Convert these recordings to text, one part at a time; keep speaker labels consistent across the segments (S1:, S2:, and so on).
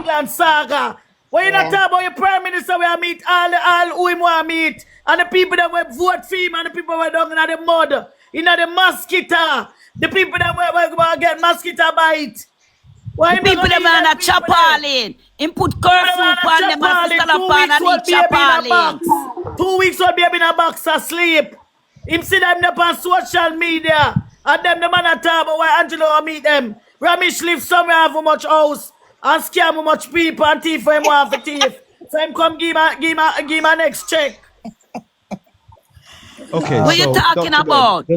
S1: England saga. When you not talk about your prime minister, we meet all who him want meet, and the people that will vote for him, and the people that down in the mud, in the mosquito, the people that will get mosquito bite. Why
S2: the people that man a chop all in. Him put curfew on them and stand up on and eat chop all in.
S1: 2 weeks old baby in a box asleep. Him see them up on social media. And them the man a talk about why Angelo meet them. Ramesh live somewhere have much house and scam much people and thief for him want for thief. So him come give my next check.
S3: Okay.
S2: What you talking about?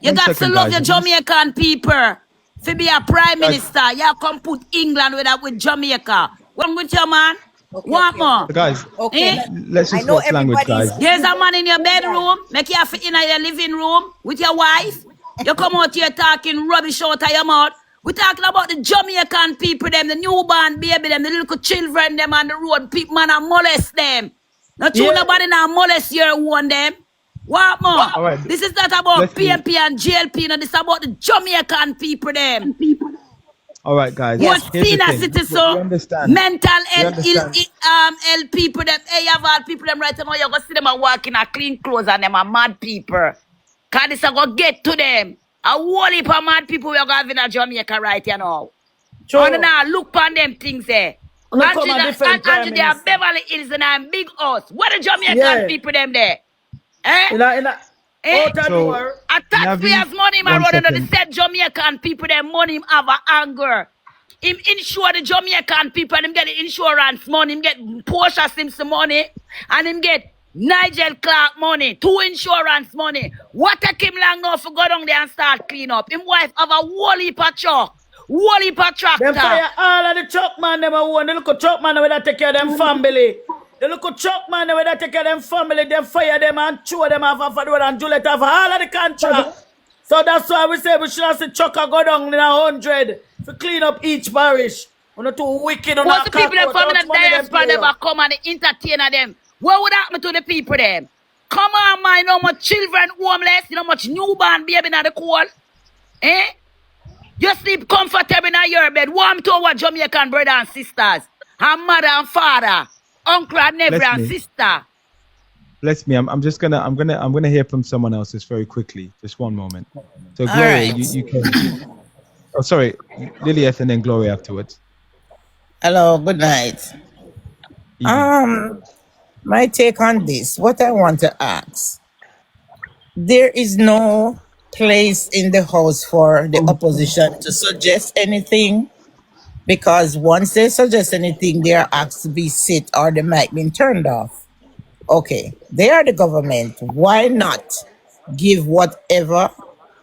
S2: You got to love your Jamaican people. To be a prime minister, you come put England with Jamaica. One with your man. What more?
S3: Guys,
S2: Eh?
S3: let's just watch language, guys.
S2: Here's a man in your bedroom. Make you fit in your living room with your wife. You come out here talking rubbish out of your mouth. We're talking about the Jamaican people, them, the newborn baby, them, the little children, them on the road. People, man, and molest them. Not true, nobody now molest your one them. What more?
S3: Right.
S2: This is not about PMP and GLP, no, this is about the Jamaican people, them.
S3: All right, guys.
S2: What
S3: Here's the
S2: senior
S3: thing.
S2: citizen, mental health,
S3: understand.
S2: ill people, them, hey, you have all people, them right now, you're going to see them a walking a clean clothes and them are mad people. Because this is going to get to them. A whole heap of mad people we are going to have in Jamaica right here now.
S1: Sure.
S2: And now, look on them things there. Andrew, they are Beverly Hills and I'm big house. What the Jamaican people them there? Eh?
S3: So,
S2: a taxpayers money, man, rather than the said Jamaican people, their money him have a anger. Him insure the Jamaican people and him get the insurance money, him get Portia Simpson money, and him get Nigel Clark money, 2 insurance money. What take him long now for go down there and start clean up? Him wife have a whole heap of truck, whole heap of tractor.
S1: Them fire all of the truck man, them a one. The little truck man where they take care of them family. The little truck man where they take care of them family, them fire them and chew them off of the road and Juliet have all of the contract. So that's why we say we should have the trucker go down in 100 to clean up each parish. We're not too wicked on
S2: What's the people that from the diaspora never come and entertain them? What would happen to the people them? Come on, man, you know much children homeless, you know much newborn baby in the cold. Eh? You sleep comfortable in your bed, warm to our Jamaican brothers and sisters, and mother and father, uncle and nephew and sister.
S3: Bless me. I'm gonna hear from someone else just very quickly. Just one moment. So Gloria, you can. Oh, sorry, Lilith, and then Gloria afterwards.
S4: Hello, good night. My take on this, what I want to ask, there is no place in the house for the opposition to suggest anything, because once they suggest anything, they are asked to be sit or the mic being turned off. Okay, they are the government. Why not give whatever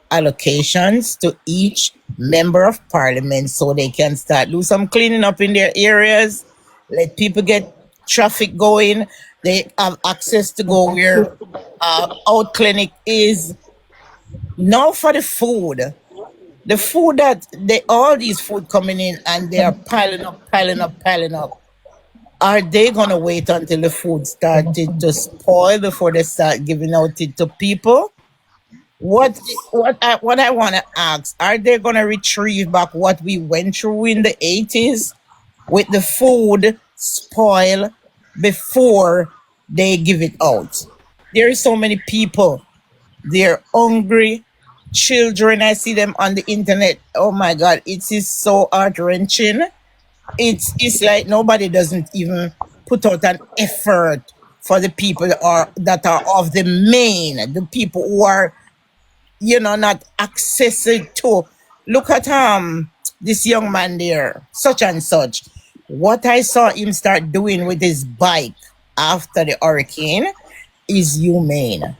S4: allocations to each member of parliament so they can start do some cleaning up in their areas, let people get traffic going, they have access to go where out clinic is. Now for the food that all these food coming in and they are piling up. Are they gonna wait until the food started to spoil before they start giving out it to people? What I want to ask, are they gonna retrieve back what we went through in the 80s with the food spoil before they give it out? There is so many people, they're hungry. Children, I see them on the internet. Oh my God, it is so heart-wrenching. It's like nobody doesn't even put out an effort for the people that are of the main, the people who are, not accessible to. Look at this young man there, such and such. What I saw him start doing with his bike after the hurricane is humane.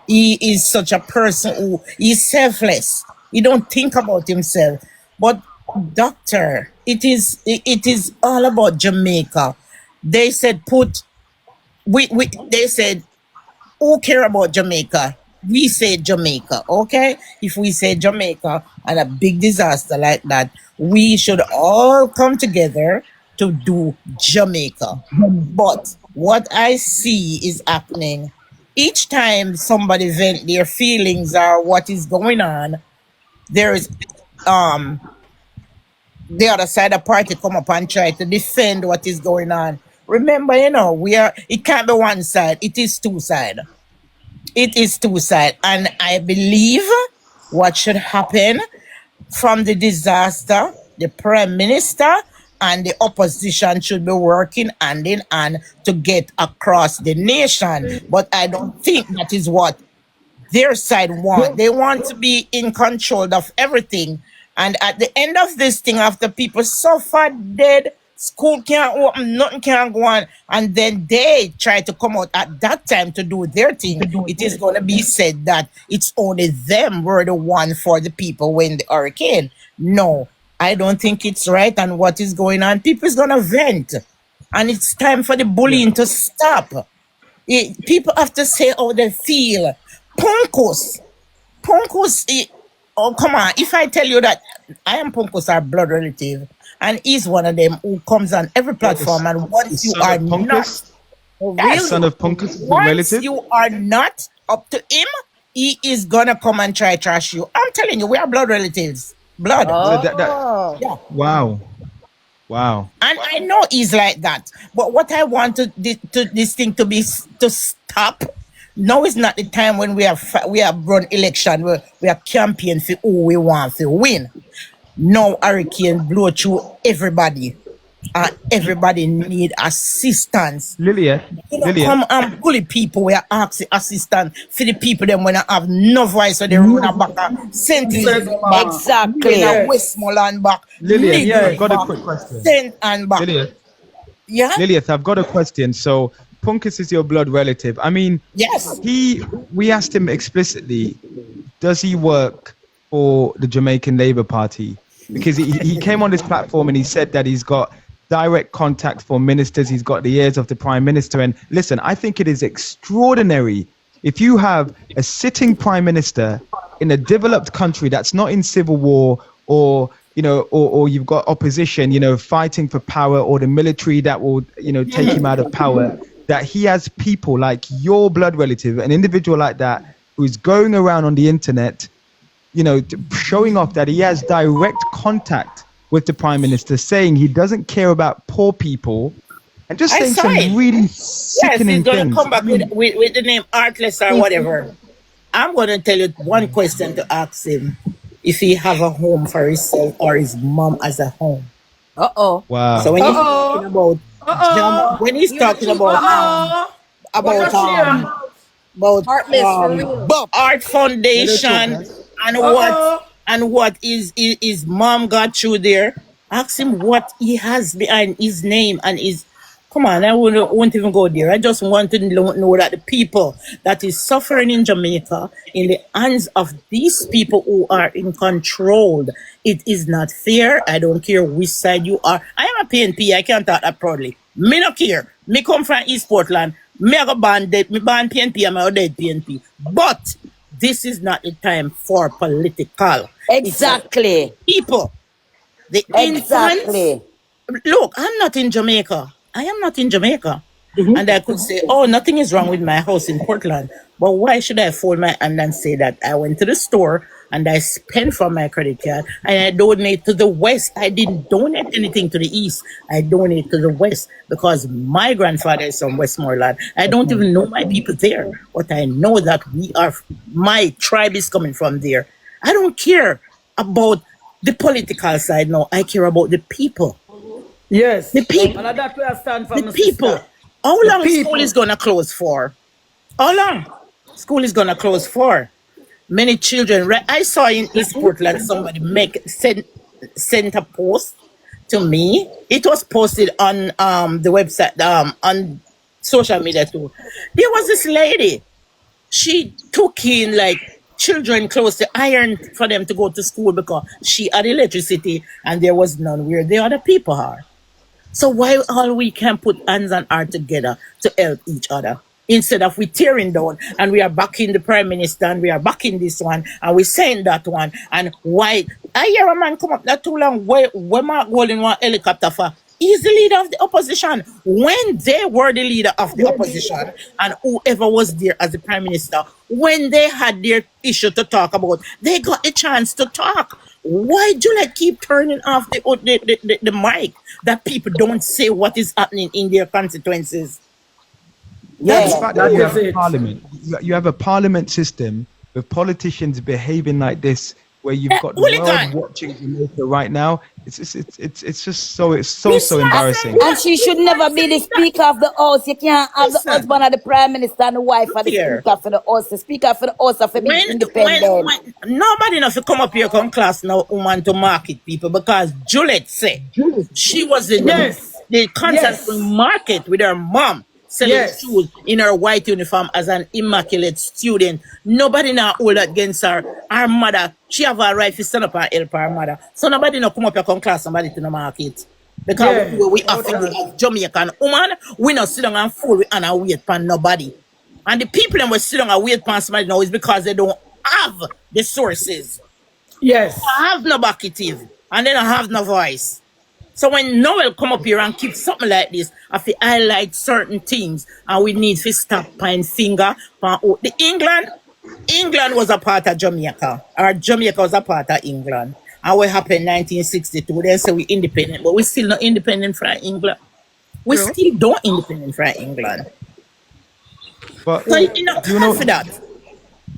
S4: He is such a person who is selfless. He don't think about himself. But doctor, it is all about Jamaica. They said they said, who care about Jamaica? We say Jamaica, okay? If we say Jamaica and a big disaster like that, we should all come together to do Jamaica. But what I see is happening each time somebody vent their feelings or what is going on, there is the other side of the party come up and try to defend what is going on. Remember, it can't be one side, it is two side. It is two side. And I believe what should happen from the disaster, the prime minister and the opposition should be working hand in hand to get across the nation. But I don't think that is what their side want. They want to be in control of everything. And at the end of this thing, after people suffer, dead, school can't open, nothing can go on, and then they try to come out at that time to do their thing, it is going to be said that it's only them were the one for the people when the hurricane. No, I don't think it's right. And what is going on, people is going to vent. And it's time for the bullying to stop. People have to say how they feel. Punkos. Oh, come on. If I tell you that I am Punkos, our blood relative, and he's one of them who comes on every platform, and once you are not,
S3: Yes. Son of Punkus is a
S4: once
S3: relative.
S4: you are not up to him, he is gonna come and try trash you. I'm telling you, we are blood relatives. Blood.
S3: So
S4: Yeah.
S3: Wow.
S4: And I know he's like that. But what I want this thing to be to stop. Now is not the time when we have run election. We are campaign for who we want to win. Now hurricane blow through everybody. Everybody need assistance.
S3: Lillian.
S4: Come and bully people. We are asking assistance for the people them when I have no voice, so they run back St. Elizabeth back.
S2: Exactly.
S4: Westmoreland back.
S3: Lillian, I've got a quick question.
S4: St. Anne back. Yeah.
S3: Lillian, I've got a question. So Punkus is your blood relative. I mean,
S4: yes.
S3: We asked him explicitly, does he work for the Jamaican Labour Party? Because he came on this platform and he said that he's got direct contact for ministers, he's got the ears of the Prime Minister. And listen, I think it is extraordinary if you have a sitting Prime Minister in a developed country that's not in civil war, or or you've got opposition, fighting for power, or the military that will, take him out of power, that he has people like your blood relative, an individual like that, who's going around on the internet, showing off that he has direct contact with the Prime Minister, saying he doesn't care about poor people, and just saying some really sickening
S4: he's going
S3: things.
S4: to come back with the name Artless or whatever. I'm going to tell you one question to ask him: if he have a home for himself or his mom as a home.
S2: Uh-oh.
S3: Wow.
S4: So when he's talking about Art Foundation and what his mom got through there, ask him what he has behind his name and his. Come on, I won't even go there. I just want to know that the people that is suffering in Jamaica in the hands of these people who are in control. It is not fair. I don't care which side you are. I am a PNP. I can't talk that proudly. Me no care. Me come from East Portland. Me a go ban dead. Me ban PNP. I'm a dead PNP. But this is not the time for political.
S2: Exactly.
S4: People. The influence. Look, I'm not in Jamaica. I am not in Jamaica. And I could say, oh, nothing is wrong with my house in Portland. But why should I fold my hand and say that I went to the store and I spent from my credit card and I donate to the West? I didn't donate anything to the East. I donate to the West because my grandfather is from Westmoreland. I don't even know my people there, but I know that my tribe is coming from there. I don't care about the political side now. I care about the people.
S1: Yes.
S4: The people.
S1: And that we are stand for
S4: The people.
S1: sister.
S4: How long school is going to close for? How long? School is going to close for? Many children. I saw in East Portland somebody sent a post to me. It was posted on the website, on social media too. There was this lady. She took in like children clothes to iron for them to go to school because she had electricity and there was none where the other people are. So why all we can put hands and heart together to help each other? Instead of we tearing down and we are backing the Prime Minister and we are backing this one and we saying that one. And why? I hear a man come up not too long where Mark Golden want helicopter for He's the leader of the opposition. When they were the leader of the opposition and whoever was there as the prime minister, when they had their issue to talk about, they got the chance to talk. Why do they keep turning off the mic that people don't say what is happening in their constituencies?
S3: The
S2: Yeah.
S3: fact that you
S1: That
S3: have
S1: is
S3: a
S1: it.
S3: parliament, you have a parliament system with politicians behaving like this, where you've got the world
S4: Hooligan.
S3: watching Jamaica right now. It's just so
S4: This man
S3: embarrassing.
S2: And she should never be the speaker of the house. You can't have the
S4: Listen.
S2: husband of the prime minister and the wife of the
S4: Here.
S2: speaker for the house. The speaker for the house have to be independent.
S4: When nobody enough to come up here come class now woman to market people because Juliet said she was in
S1: Yes.
S4: the concert
S1: Yes.
S4: market with her mom selling
S1: Yes.
S4: shoes in her white uniform as an immaculate student. Nobody now hold against her. Her mother, she have a right to stand up and help her mother. So nobody now come up here come class somebody to the market. Because
S1: Yeah.
S4: we have to do as Jamaican woman, we not sit down and fool and wait for nobody. And the people that will sit down and wait for somebody now is because they don't have the sources.
S1: Yes.
S4: They have no bucketive and they don't have no voice. So when Noel come up here and keep something like this, I feel highlight certain things and we need to stop pointing finger. The England was a part of Jamaica, or Jamaica was a part of England. And what happened in 1962, they say we independent, but we still not independent from England. We still don't independent from England.
S3: But
S4: So you know,
S3: do you know?
S4: for that.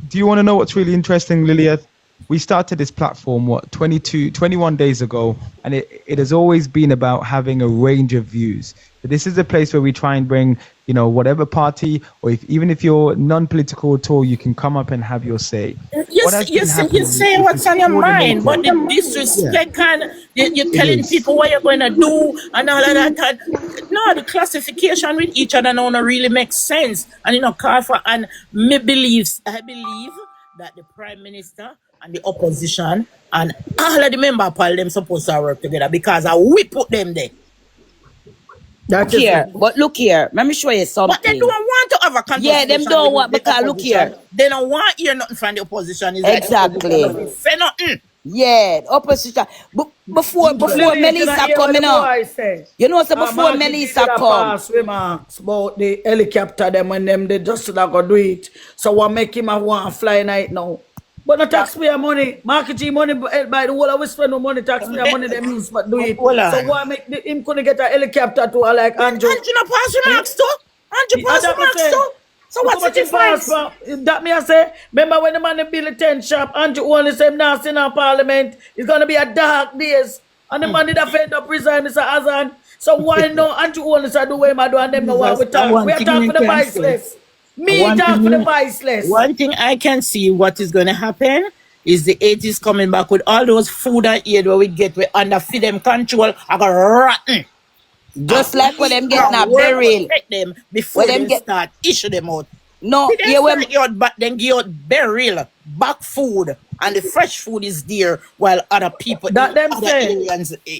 S3: Do you want to know what's really interesting, Lilith? We started this platform, 21 days ago, and it has always been about having a range of views. But this is a place where we try and bring, whatever party, or even if you're non-political at all, you can come up and have your say.
S4: You say what's on your mind, but the disrespect and you're telling people what you're going to do and all of that. No, the classification with each other now not really makes sense. And call for and I believe that the prime minister and the opposition and all of the member of parliament supposed to work together because we put them there.
S1: That is it.
S2: But look here, let me show you something.
S4: But they don't want to have a conversation.
S2: Yeah, them don't
S4: with
S2: want,
S4: the
S2: because look
S4: opposition.
S2: here.
S4: They don't want to hear nothing from the opposition. It's
S2: Exactly.
S4: Like the opposition say nothing.
S2: Yeah, opposition. Before
S1: Lily,
S2: Melissa
S1: you know
S2: coming
S1: what
S2: up,
S1: I say?
S2: you know, so before
S1: Martin
S2: Melissa
S1: did a
S2: come,
S1: pass remarks about the helicopter them when them they just not go do it. So what make him want to fly night now? But no taxpayer money, marketing money by the whole of we spend no money, taxpayer money them use but do it.
S4: Hold on.
S1: So why make him couldn't get a helicopter to like Andrew?
S4: Andrew not pass remarks too. Andrew pass
S1: That me
S4: remarks
S1: say,
S4: too. So what's the difference?
S1: That me I say, remember when the man build a tent shop, Andrew only say now in our parliament, it's gonna be a dark days. And the man did have end up resign, Mr. Azan. So why no Andrew only say do what I do and them know what we talk. We are talking for the viceless. Me talk for the viceless.
S4: One thing I can see what is going to happen is the 80s coming back with all those food and aid where we get we under feed them control are going rotten.
S2: just like when them get a burial.
S4: Protect them before
S2: When them
S4: they start issue them out.
S2: No,
S4: They
S2: yeah, when
S4: start you out, but then give out burial, back food, and the fresh food is there while other people
S1: That
S4: in
S1: them
S4: other
S1: say.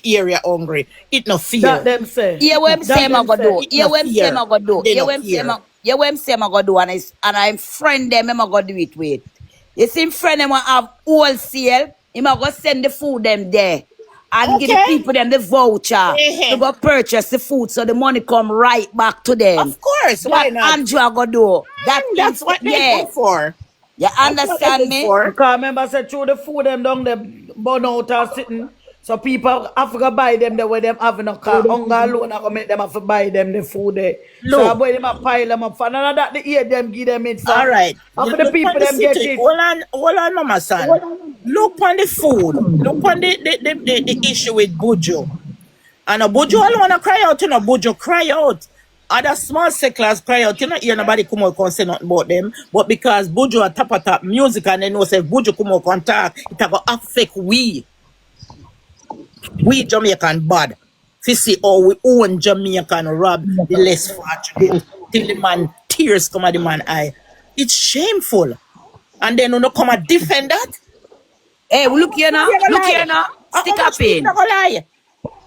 S4: area hungry. It no fear.
S1: That them say.
S2: yeah, when
S1: That
S2: say I
S1: them
S2: go do,
S1: say.
S2: yeah, when say I go do,
S4: They
S2: yeah,
S4: no
S2: when say
S4: fear.
S2: yeah, when say I go do, and I'm friend them, I go do it with. You see, friend them want have wholesale, him go send the food them there. And give the
S4: Okay.
S2: people them the voucher to go purchase the food so the money come right back to them.
S4: Of course, why
S2: What
S4: not?
S2: Andrew go do?
S4: That's what they
S2: yeah.
S4: go for.
S2: You
S4: That's what they
S2: understand
S4: go
S2: me?
S4: for.
S1: Because remember I said through the food them down there burn out or sitting. So people have to buy them the way them have no car. Hunger alone are gonna make them have to buy them the food there. So
S4: Look.
S1: boy them a pile them up for none of that the aid them give them it for.
S4: All right.
S1: And for the people them get it.
S4: Hold on, Mama Son. Look on the food. Look on the issue with Bujo. And a Bujo alone wanna cry out, Bujo cry out. Other small settlers cry out, hear nobody come out and say nothing about them. But because Bujo a tap music and they know say Bujo come out and talk, it a go affect we Jamaican bad. To see how we own Jamaican rob the less fortunate till the man tears come out the man eye. It's shameful. And then you no come and defend that.
S2: Hey, look here now.
S4: You never
S2: Look
S4: lie.
S2: here now. Stick
S4: How
S2: up
S4: much people
S2: in.
S4: never lie?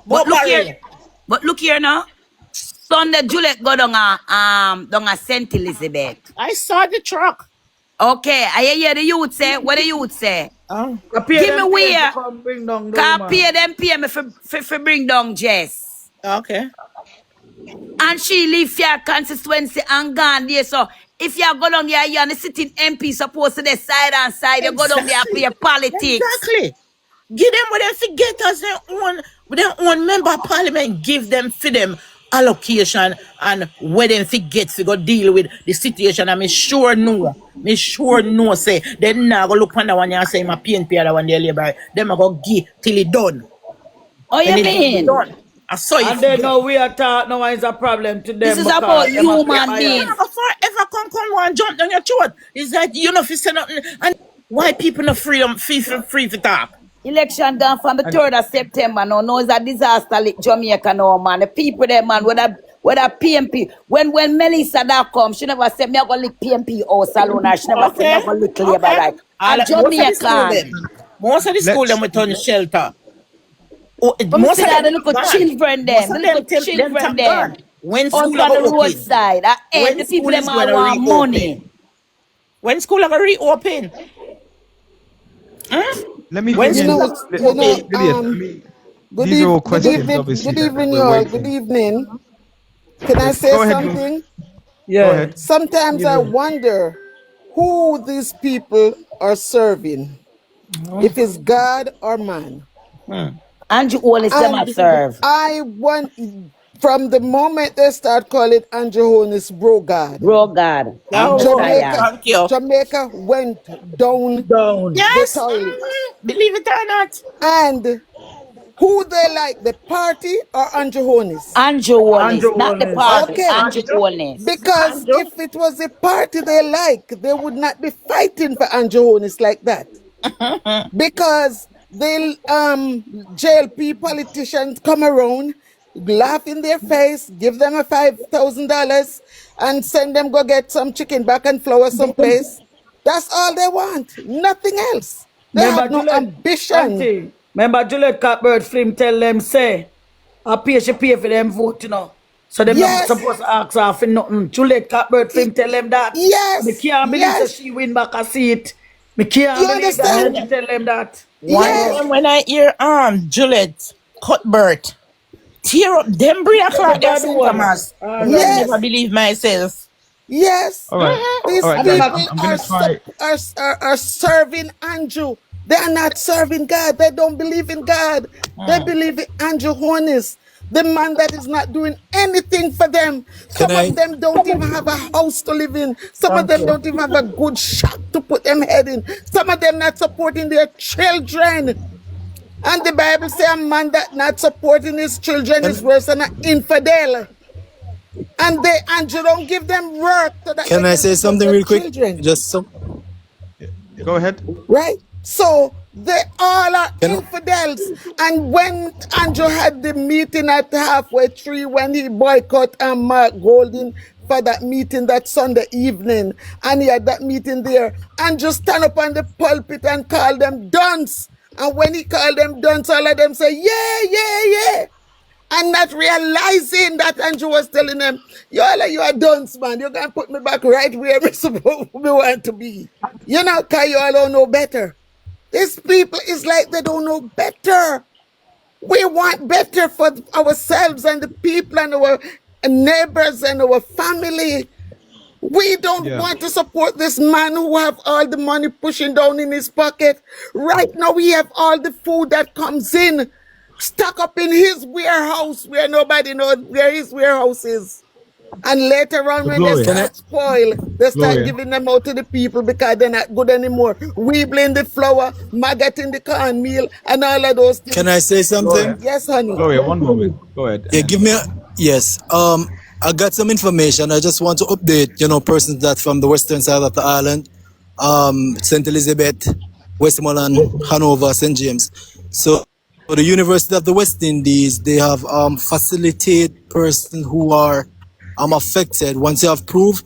S2: But look
S4: barrel.
S2: here. But look here now. Sunday Juliet go down a St. Elizabeth.
S4: I saw the truck.
S2: Okay, I hear the youth say. What the youth say?
S1: I pay
S2: Give
S1: them
S2: me
S1: pay
S2: where.
S1: to come bring down the
S2: Can
S1: woman.
S2: pay them pay me for bring down Jess.
S4: Okay.
S2: And she leave for your constituency and gone there. So if you go down there, you're the sitting MP supposed to decide and side. You go down there and
S4: Exactly.
S2: play politics.
S4: Exactly. Give them what they forget as their own member of parliament. Give them for them allocation and where them forget to go deal with the situation. And me sure know say they now go look on the one you say my PNP or the one they labor. Them a go give till it done.
S2: Oh, you
S4: And it
S2: mean?
S4: done. I saw you
S1: And they
S4: forget.
S1: know we are taught now is a problem to
S2: This
S1: them
S2: is about
S1: because them a play
S2: human
S1: bias.
S2: beings.
S4: Never forever come one jump down your throat. Is that you know if you say nothing and why people not free to talk?
S2: Election done from the 3rd of September. No, it's a disaster like Jamaica now, man. The people there, man, with a PMP. When Melissa that come, she never said me I go lick PMP house alone. Or she never said me I
S4: Okay.
S2: go lick Labour
S4: Okay.
S2: right.
S4: All,
S2: And
S4: most of the school
S2: Jamaican.
S4: them. Most of the school
S3: Let's
S4: them will turn shelter. Oh,
S2: But me
S4: most
S2: see
S4: of
S2: that the
S4: them
S2: little
S4: gone.
S2: children
S4: Most
S2: them,
S4: of
S2: the little
S4: them
S2: children
S4: top
S2: them.
S4: gone. When
S2: Out
S4: school
S2: on
S4: are
S2: the
S4: going to open?
S2: roadside. The
S4: When
S2: people
S4: school
S2: them
S4: is
S2: all
S4: going to
S2: want money.
S4: reopen? When school are going to reopen? Hmm?
S3: let me
S4: When
S3: give
S5: You
S3: you.
S4: school
S5: know,
S4: are
S3: Let,
S5: you know,
S4: reopen?
S3: Lillian, I mean,
S5: good
S3: these are all
S5: good
S3: questions,
S5: evening,
S3: obviously,
S5: good
S3: that
S5: evening,
S3: we're
S5: y'all. Good
S3: waiting.
S5: evening. Can I
S3: Yes,
S5: say
S3: go ahead.
S5: something?
S3: Go
S1: Yeah.
S3: ahead.
S5: Sometimes I
S1: Give
S5: wonder who these people are serving, if it's God or man.
S4: Hmm.
S2: Andrew always them a
S5: And
S2: serve.
S5: I want, from the moment they start calling Andrew Holness bro God,
S2: Bro God.
S4: Yeah,
S2: I'm
S4: okay.
S2: Messiah.
S5: Jamaica,
S4: Thank you.
S5: Jamaica went down
S1: down.
S5: the
S4: Yes.
S5: toilet.
S4: Believe it or not.
S5: And who they like, the party or Andrew Holness?
S2: Andrew Wallace,
S1: Andrew
S2: not the
S1: Holness.
S2: party.
S5: Okay.
S2: Andrew
S4: Andrew.
S2: Wallace.
S5: Because
S4: Andrew.
S5: if it was a party they like, they would not be fighting for Andrew Holness like that. Because they'll JLP politicians come around, laugh in their face, give them a $5,000 and send them go get some chicken back and flour someplace. That's all they want. Nothing else. They
S1: Remember
S5: have no
S1: Juliet,
S5: ambition.
S1: Auntie. Remember Juliet Catbird film tell them say, she pay for them vote, you know. So them not
S5: Yes,
S1: supposed to ask her for nothing. Juliet Catbird film tell them that. Me
S5: yes,
S1: can't believe that
S5: yes.
S1: she win back a seat. Me can't
S5: You
S1: believe that
S5: understand?
S1: lady tell them that.
S4: One
S5: Yes,
S4: time when I hear Juliet Cuthbert tear up them bring a
S1: That's a
S4: clock there
S1: bad
S4: St.
S1: one.
S4: Thomas.
S1: All
S4: Me I
S1: right.
S4: never
S5: yes,
S4: believe myself.
S5: yes.
S3: All right. All
S5: These
S3: right,
S1: And them
S3: guys.
S5: people
S1: a,
S3: I'm
S5: are,
S3: gonna try.
S5: are serving Andrew. They are not serving God. They don't believe in God. They believe in Andrew Hornis, the man that is not doing anything for them.
S6: Can
S5: Some
S6: I?
S5: of them don't even have a house to live in. Some of
S1: thank
S5: them
S1: you.
S5: don't even have a good shop to put them head in. Some of them not supporting their children. And the Bible say a man that not supporting his children is
S6: Can,
S5: worse than an infidel. And they Andrew don't give them work so that they
S6: can I
S5: can
S6: say
S5: support
S6: something
S5: their
S6: real quick?
S5: children.
S6: Just some.
S3: Go ahead.
S5: Right? So they all are
S6: Can
S5: infidels. And when Andrew had the meeting at halfway through, when he boycott and Mark Golding for that meeting that Sunday evening, and he had that meeting there, Andrew stand up on the pulpit and call them dunce. And when he called them dunce, all of them say, yeah, yeah, yeah. And not realizing that Andrew was telling them, you all you are dunce, man. You're going to put me back right where we supposed we want to be. You know, because you all don't know better. These people is like they don't know better. We want better for ourselves and the people and our neighbors and our family. We don't
S3: Yeah.
S5: want to support this man who have all the money pushing down in his pocket. Right now, we have all the food that comes in stuck up in his warehouse where nobody knows where his warehouse is. And later on,
S3: So
S5: when they
S3: Gloria,
S6: can I?
S5: start spoil, they start
S3: Gloria.
S5: giving them out to the people because they're not good anymore. Weebling the flour, maggot in the cornmeal, and all of those
S6: Can
S5: things.
S6: I say
S3: Gloria.
S6: something?
S5: Yes, honey.
S3: Gloria, one moment. Go ahead.
S6: Yeah, give me a yes. I got some information. I just want to update, persons that from the western side of the island, St. Elizabeth, Westmoreland, Hanover, St. James. So the University of the West Indies, they have facilitate persons who are affected. Once you have proof,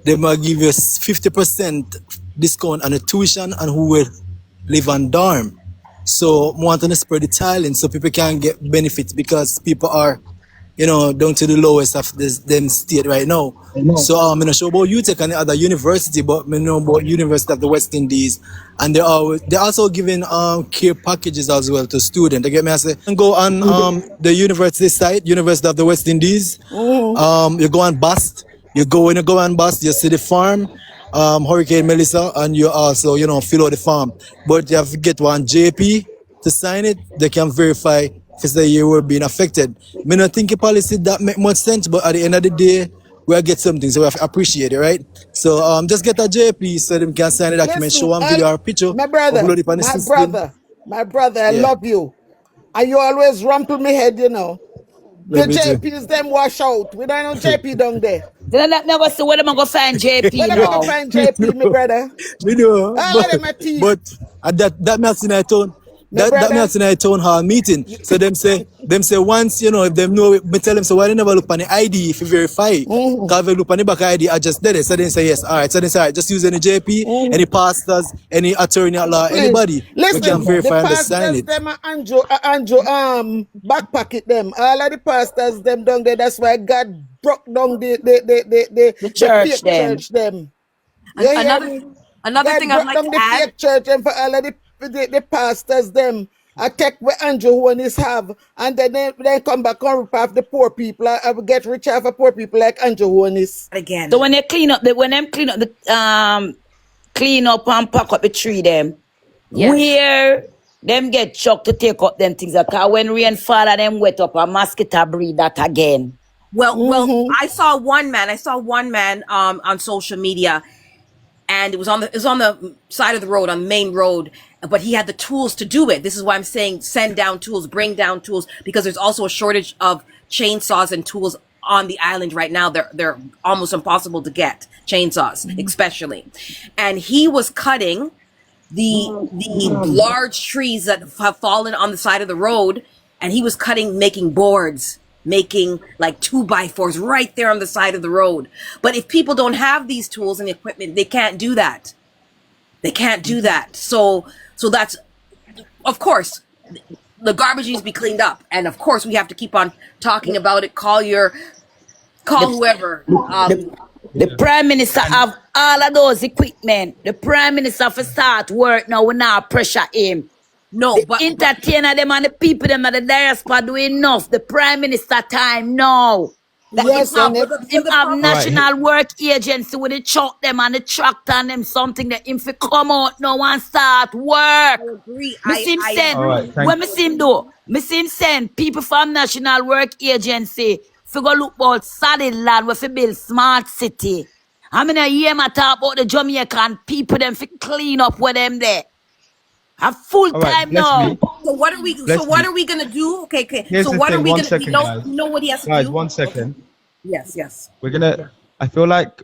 S6: they might give you 50% discount on the tuition and who will live on dorm. So I want to spread the tiling so people can get benefits because people are down to the lowest of this them state right now. So I'm not sure about UTech and the other university, but I know about University of the West Indies, and they're also giving care packages as well to students. They get me, I say, and go on the university site, University of the West Indies. You go on bust, you go on bust, you see the farm, Hurricane Melissa, and you also fill out the form, but you have to get one JP to sign it. They can verify if it's the year we're being affected. I don't think a policy that make much sense, but at the end of the day, we'll get something, so we have to appreciate it, right? So just get a JP so them can sign the document,
S5: Listen,
S6: show one video or picture,
S5: my brother,
S6: upload it on the system.
S5: my brother, I
S6: Yeah.
S5: love you. And you always rumple me head, The
S6: Love you too.
S5: JPs them wash out. We don't know JP down there.
S2: Then let me go see where am I going to find JP
S5: Where am I
S2: now?
S5: gonna find JP, my brother?
S6: We know,
S5: All of them are thief.
S6: but at that means in a town.
S5: My
S6: That
S5: brother.
S6: means in a town hall meeting. So them say once if them know, me tell them, so why they never look on the ID if you verify it? Because if you look on the back ID, I just did it. So they say yes, all right. So they say all right, just use any JP, any pastors, any attorney at law, anybody.
S5: Listen,
S6: we can verify
S5: the
S6: and just sign
S5: pastors
S6: it.
S5: them are Andrew backpacket them. All of the pastors them down there. That's why God broke down the
S2: church
S5: fake
S2: them.
S5: church them. You hear me?
S7: Another
S5: God
S7: thing I'd
S5: broke
S7: like
S5: down
S7: to
S5: the
S7: add.
S5: fake church and for all of the pastors them. I take what Andrew Honis have, and then they come back and rip off the poor people. I will get rich off of poor people like Andrew Honis.
S7: Again.
S2: So when they clean up clean up and pack up the tree them,
S7: Yes.
S2: where them get chucked to take up them things, because when rain fall and them wet up, a mosquito breed that again.
S7: Well, I saw one man on social media, and it was on the side of the road, on the main road, but he had the tools to do it. This is why I'm saying send down tools, bring down tools, because there's also a shortage of chainsaws and tools on the island right now. They're almost impossible to get, chainsaws especially. And he was cutting the large trees that have fallen on the side of the road, and he was making boards, making like 2x4s right there on the side of the road. But if people don't have these tools and equipment, they can't do that. So that's, of course, the garbage needs to be cleaned up, and of course we have to keep on talking about it. Call whoever.
S2: The Prime Minister have all of those equipment. The Prime Minister for start work now, we now pressure him.
S7: No,
S2: The
S7: but
S2: entertainer them and the people them at the diaspora do enough. The Prime Minister time now.
S5: Yes, and
S2: Him have National Work Agency with the truck them and the tractor and them something that him fi come out now and start work.
S7: agree.
S2: Me see him send,
S3: All right, thank
S2: when me see him do, me see him send people from National Work Agency fi go look about solid land where fi build smart city. I mean, I hear me talk about the Jamaican people them fi clean up with them there. Have full
S3: All right,
S2: time
S3: bless
S2: now.
S3: me.
S7: So what are we gonna do? Okay.
S3: Here's
S7: So
S3: the
S7: what
S3: thing,
S7: are we
S3: one
S7: gonna
S3: second, guys.
S7: know what he has to
S3: Guys,
S7: do?
S3: 1 second.
S7: Yes.
S3: I feel like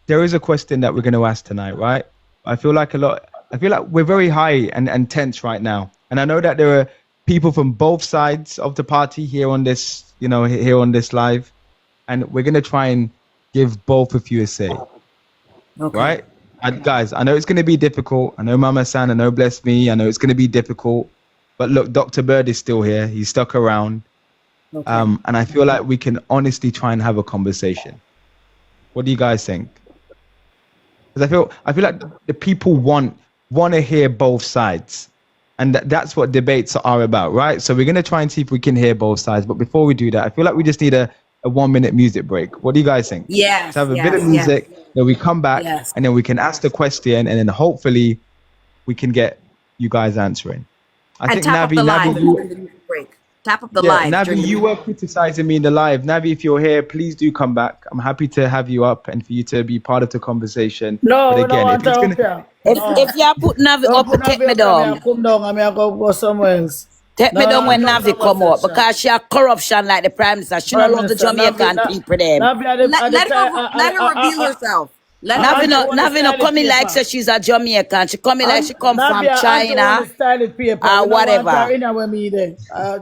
S3: there is a question that we're gonna ask tonight, right? I feel like we're very high and tense right now. And I know that there are people from both sides of the party here on this, here on this live. And we're gonna try and give both of you a say.
S7: Okay.
S3: Right? And guys, I know it's gonna be difficult. I know Mama San, I know Bless Me, I know it's gonna be difficult. But look, Dr. Bird is still here. He's stuck around.
S7: Okay.
S3: And I feel like we can honestly try and have a conversation. What do you guys think? Because I feel like the people want to hear both sides, and that's what debates are about, right? So we're gonna try and see if we can hear both sides. But before we do that, I feel like we just need a 1 minute music break. What do you guys think?
S7: Yes.
S3: Let's have a bit of music, then we come back,
S7: Yes.
S3: and then we can ask the question, and then hopefully we can get you guys answering. I
S7: And
S3: think
S7: tap up the live during the music break. Tap up the live.
S3: Navi,
S7: during the
S3: you were criticizing me in the live. Navi, if you're here, please do come back. I'm happy to have you up and for you to be part of the conversation.
S1: No,
S3: but again, if it's gonna,
S2: If you put Navi up, take me down.
S1: Come down, I mean, go somewhere else.
S2: Take me
S1: No,
S2: down when
S1: no
S2: Navi come out,
S1: conversation.
S2: because she a corruption like the Prime Minister. She don't love the Jamaican people them.
S7: let her reveal herself.
S2: Navi no coming like say she's a Jamaican. She coming like she come from China or whatever.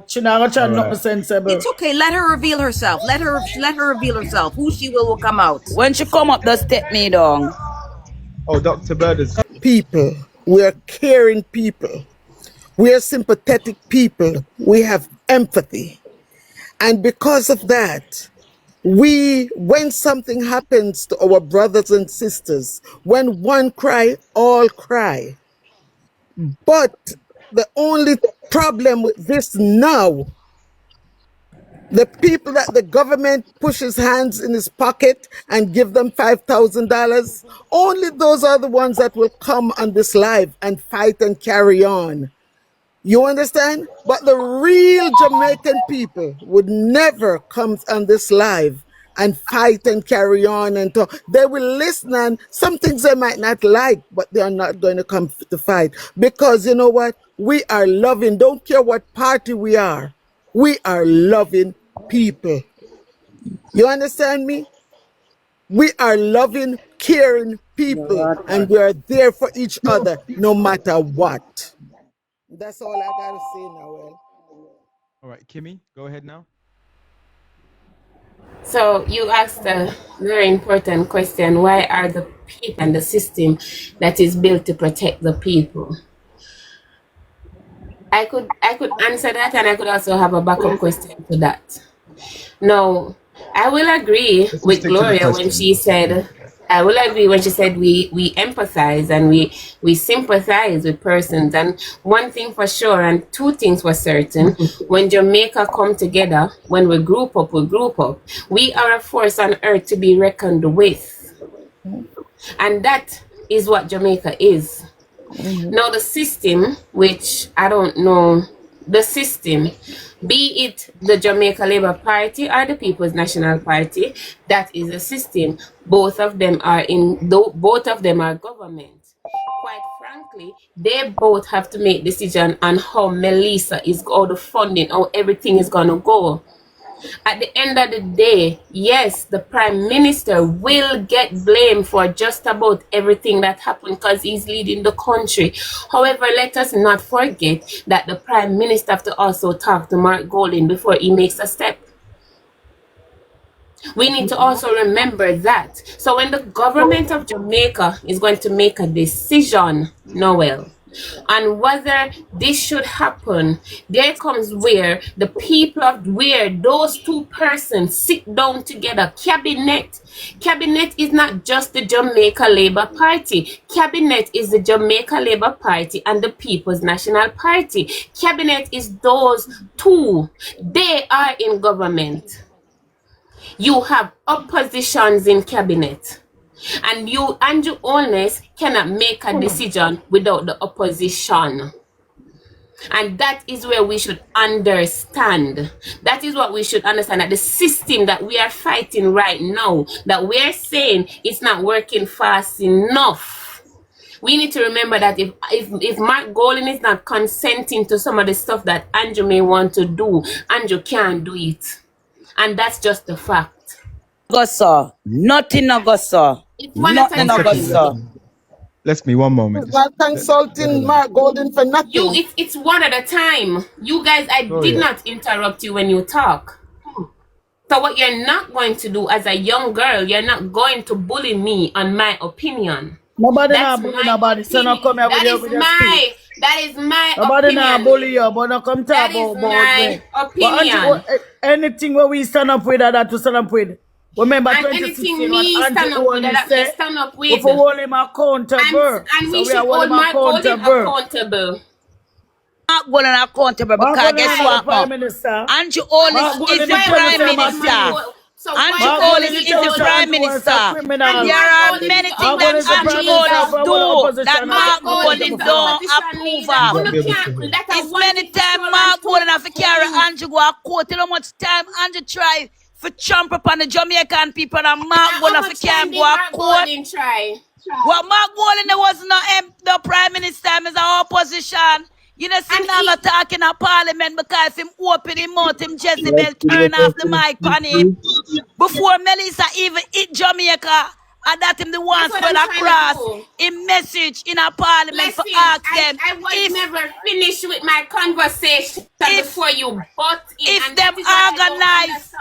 S1: She not gonna nothing sensible.
S7: It's okay. Let her reveal herself. Let her reveal herself. Who she will come out.
S2: When she come up, just take me down.
S3: oh, Dr. Bird is.
S5: people. We're caring people. We're sympathetic people. We have empathy. And because of that, when something happens to our brothers and sisters, when one cry, all cry. But the only problem with this now, the people that the government pushes hands in his pocket and give them $5,000, only those are the ones that will come on this live and fight and carry on. You understand? But the real Jamaican people would never come on this live and fight and carry on and talk. They will listen, and some things they might not like, but they are not going to come to fight. Because you know what? We are loving, don't care what party we are loving people. You understand me? We are loving, caring people, and we are there for each other no matter what. That's all I gotta say, Noel.
S3: All right, Kimmy, go ahead now.
S8: So you asked a very important question. Why are the people and the system that is built to protect the people? I could answer that, and I could also have a backup question to that. Now, I will agree
S3: Let's
S8: with
S3: stick to the
S8: Gloria when
S3: question.
S8: she said, I will agree when she said we empathize and we sympathize with persons. And one thing for sure, and two things for certain, when Jamaica come together, when we group up, we are a force on earth to be reckoned with. And that is what Jamaica is. Now the system, which I don't know, the system, be it the Jamaica Labour Party or the People's National Party, that is a system. Both of them are government. Quite frankly, they both have to make decision on how Melissa is, how the funding, how everything is gonna go. At the end of the day, yes, the Prime Minister will get blamed for just about everything that happened because he's leading the country. However, let us not forget that the Prime Minister have to also talk to Mark Golding before he makes a step. We need to also remember that. So when the government of Jamaica is going to make a decision, Noel, and whether this should happen, there comes where the people of where those two persons sit down together. Cabinet is not just the Jamaica Labour Party. Cabinet is the Jamaica Labour Party and the People's National Party. Cabinet is those two. They are in government. You have oppositions in cabinet. And you, Andrew Holness, cannot make a decision without the opposition. And that is where we should understand. That is what we should understand, that the system that we are fighting right now, that we're saying it's not working fast enough. We need to remember that if Mark Golding is not consenting to some of the stuff that Andrew may want to do, Andrew can't do it. And that's just the fact.
S2: Go so. Nothing no go so.
S8: It's one at a
S2: Nothing no go
S8: time.
S2: so.
S3: Let's me one moment.
S5: It's not consulting Mark Golden for nothing.
S8: It's one at a time. You guys, I did not interrupt you when you talk. So what you're not going to do as a young girl, you're not going to bully me on my opinion.
S1: Nobody
S8: That's
S1: not bully
S8: my
S1: nobody. So not come here with your speech.
S8: That is my
S1: Nobody
S8: opinion.
S1: not bully you, but not come talk
S8: That is
S1: about
S8: my
S1: me.
S8: opinion.
S1: But anything where we stand up with that to stand up with. Remember
S8: And
S1: 2016
S8: anything
S1: when
S8: me stand
S1: Andrew
S8: up with,
S1: Holness
S8: that
S1: said,
S8: we stand up
S1: we
S8: with.
S1: for hold him accountable.
S8: And we
S1: So
S8: should
S1: are
S8: hold
S1: him
S8: Mark Golding
S1: accountable.
S8: accountable.
S2: Mark Golding accountable
S1: Mark
S2: because
S1: Golding
S2: guess
S1: is the
S2: what?
S1: Prime Minister.
S2: Andrew
S1: Mark
S2: Holness
S1: Golding
S2: is the
S1: is the
S2: Prime
S1: Prime
S2: Minister.
S8: So
S2: Andrew
S1: Mark
S2: Holness
S1: Golding
S2: is
S1: is
S2: the Prime Minister.
S1: a criminal.
S2: There are
S8: Golding
S2: many
S8: is
S2: things
S1: Mark
S2: that
S1: Golding is the
S2: Andrew
S1: Prime Minister
S2: Holness
S1: for our
S2: do
S1: opposition.
S2: that Mark Golding
S1: accountable.
S2: don't approve of. It's many times Mark Golding have to carry Andrew go a court. You know how much time Andrew try for jump up on the Jamaican people and Mark Golding have to carry him go a court. Well, Mark Golding was not the Prime Minister, is our opposition. You know, see now not talking at Parliament because him open him mouth, him Jezebel turn off the mic on him. Before Melissa even hit Jamaica, and that him the one spread across in message in a Parliament for ask them
S8: I was never finished with my conversation before you butt in.
S2: If them organize,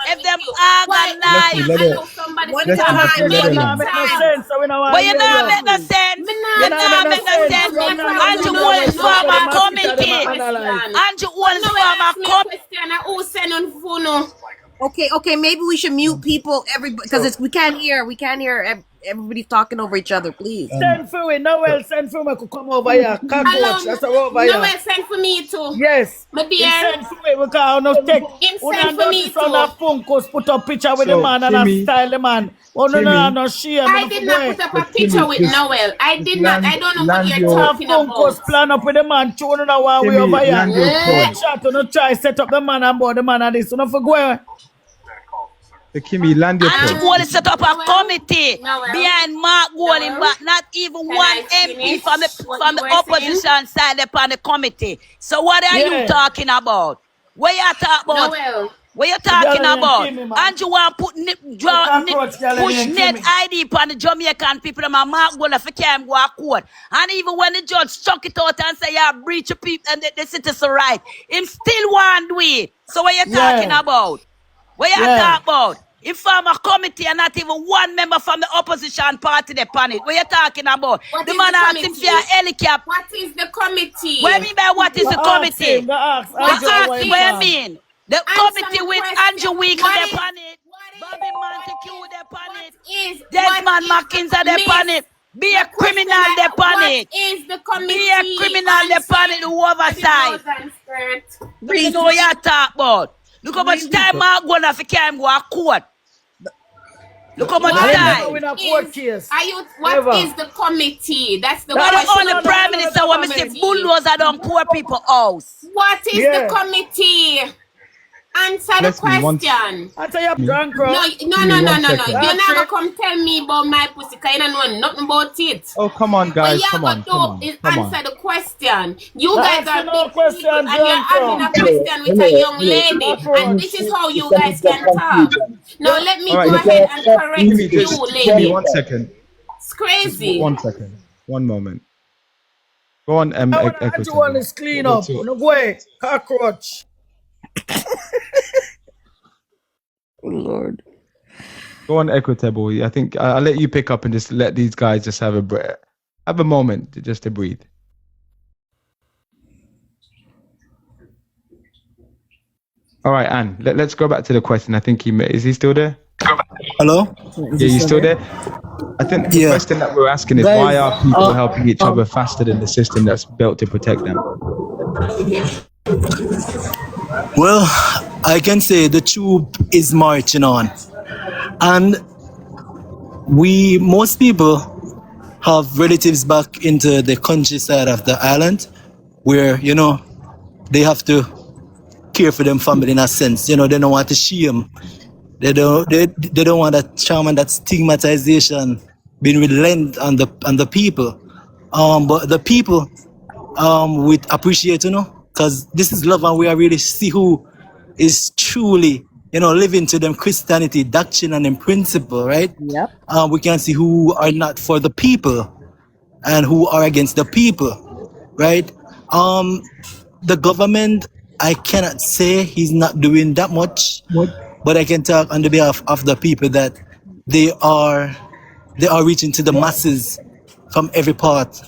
S8: at the
S7: One
S8: same
S7: at a
S8: time,
S7: time,
S8: I
S7: one
S8: make
S7: at a
S8: it
S1: make no
S8: sense.
S1: sense, so we don't want
S2: But
S1: to
S2: you
S1: hear
S2: know
S1: you.
S2: make no sense.
S8: Me
S2: You
S8: not
S2: know
S8: make
S2: make no
S8: sense.
S2: sense.
S8: That's why I
S2: Andrew
S8: want
S2: Wall is
S8: to know
S2: former
S8: about
S2: committee.
S8: question.
S2: Andrew Wall is
S8: Noel
S2: former
S8: asked me a
S2: committee.
S8: question. I who send on phone.
S7: Okay, maybe we should mute people, everybody, because we can't hear everybody talking over each other, please.
S1: Send for it. Noel, send for me to come over here. Cockroach, that's over
S8: Noel
S1: here.
S8: send for me too.
S1: Yes.
S8: My
S1: Him
S8: dear,
S1: send for me because I no take.
S8: him
S1: Una
S8: send for me
S1: dirty son
S8: too.
S1: of Funkos put up picture with the
S3: So,
S1: man and a
S3: Kimmy,
S1: style the man. Oh no,
S3: Kimmy,
S1: no shame.
S8: I did not put up a
S3: but
S8: picture
S3: Kimmy,
S8: with
S3: just
S8: Noel. I did not. I don't know what
S3: land
S8: you're
S3: your
S8: talking about.
S1: Funkos plan up with the man. Children no one way over
S3: Kimmy,
S1: here.
S3: land your
S1: No
S3: plane.
S1: chat, no try set up the man and board the man and this. So no for go.
S3: So Kimmy, land your
S2: Andrew
S3: plane.
S2: Wall set up a
S8: Noel,
S2: committee
S8: Noel,
S2: behind Mark Walling,
S8: Noel,
S2: but not even
S8: can
S2: one
S8: I
S2: MP
S8: finish
S2: from the
S8: what you were saying?
S2: opposition side upon the committee. So what are you
S1: Yeah.
S2: talking about? What you talking about?
S8: Noel,
S2: What you
S1: girl
S2: talking
S1: ain't
S2: about?
S1: Kimmy, man.
S2: Andrew want put
S1: cockroach girl
S2: push
S1: ain't
S2: net
S1: Kimmy.
S2: ID upon the Jamaican people and Mark Walling for can't go to court. And even when the judge chuck it out and say you breach of people and the citizen right, him still want do it. So what you talking
S1: Yeah.
S2: about? What you
S1: Yeah.
S2: talking about? If form a committee and not even one member from the opposition party they pan it. What you talking about?
S8: what
S2: The
S8: is
S2: man
S8: the
S2: asked him
S8: committee?
S2: for a helicopter.
S8: What is the committee?
S2: What I mean by what is
S1: Go
S2: the
S1: ask
S2: committee?
S1: him. Go ask
S2: The
S1: Andrew
S2: ask
S1: what
S2: him
S1: him
S2: what I
S1: call.
S2: mean. The
S8: Answer
S2: committee
S8: my
S2: with
S8: question.
S2: Andrew Weekly
S8: What
S2: they
S8: is-
S2: pan it.
S8: what
S2: Bobby
S8: is-
S2: Montague they pan
S8: what
S2: it.
S8: is-
S2: Desmond
S8: what is
S2: McKinsey they
S8: Miss,
S2: pan it. Be a
S8: the question
S2: criminal they
S8: that-
S2: pan
S8: what
S2: it.
S8: is the
S2: Be
S8: committee?
S2: a criminal they pan it. The oversight. So you know what you talk about. Look how much time Mark gonna for him go to court. Look how much
S1: I ain't
S2: time.
S1: never win a court case.
S8: What
S1: Ever.
S8: is the committee? That's the
S1: That
S2: But the
S8: question.
S2: only
S1: no,
S2: prime
S1: no,
S2: minister
S1: no,
S2: when
S1: no,
S2: me say
S8: committee.
S2: bulldozer down poor people house.
S8: What is
S1: Yeah.
S8: the committee? Answer the
S3: Bless me once.
S8: question.
S1: I tell you, drunk, bro.
S8: No.
S3: Give me 1
S8: You're
S3: second.
S8: not
S1: That's
S8: gonna
S1: it.
S8: come tell me about my pussy, cause you don't know nothing about it.
S3: Oh, come on,
S8: What
S3: guys.
S8: you
S3: Come
S8: gotta
S3: on.
S8: do
S3: Come on.
S8: is
S3: Come
S8: answer
S3: on.
S8: the question. You
S1: Now
S8: guys
S1: ask
S8: are
S1: me no
S8: big
S1: question,
S8: people and you're having a
S1: drunk.
S8: question with a young lady, and this is how you guys can talk. Now let me
S3: All right,
S8: go ahead and correct
S3: Kimmy,
S8: you,
S3: just give me
S8: lady.
S3: 1 second.
S8: It's
S3: Just
S8: crazy.
S3: 1 second. 1 moment. Go on,
S1: I want Andrew
S3: Equitable.
S1: one is clean
S3: We'll
S1: up.
S3: talk.
S1: No way. Cockroach.
S7: Lord.
S3: Go on, Equitable. I think I'll let you pick up and just let these guys just have a moment just to breathe. All right, Anne. Let's go back to the question. I think is he still there?
S6: Hello?
S3: Yeah, you still there? I think the
S6: Yeah.
S3: question that we're asking is
S6: Guys,
S3: why are people helping each other faster than the system that's built to protect them?
S6: Well, I can say the troop is marching on. And most people have relatives back into the countryside of the island where, they have to care for them family in a sense. They don't want to shame. They don't want that trauma and that stigmatization being relent on the people. But the people would appreciate, because this is love and we are really see who is truly, living to them Christianity, doctrine and in principle, right?
S7: Yep.
S6: We can see who are not for the people and who are against the people, right? The government, I cannot say he's not doing that much, but I can talk on the behalf of the people that they are reaching to the masses from every part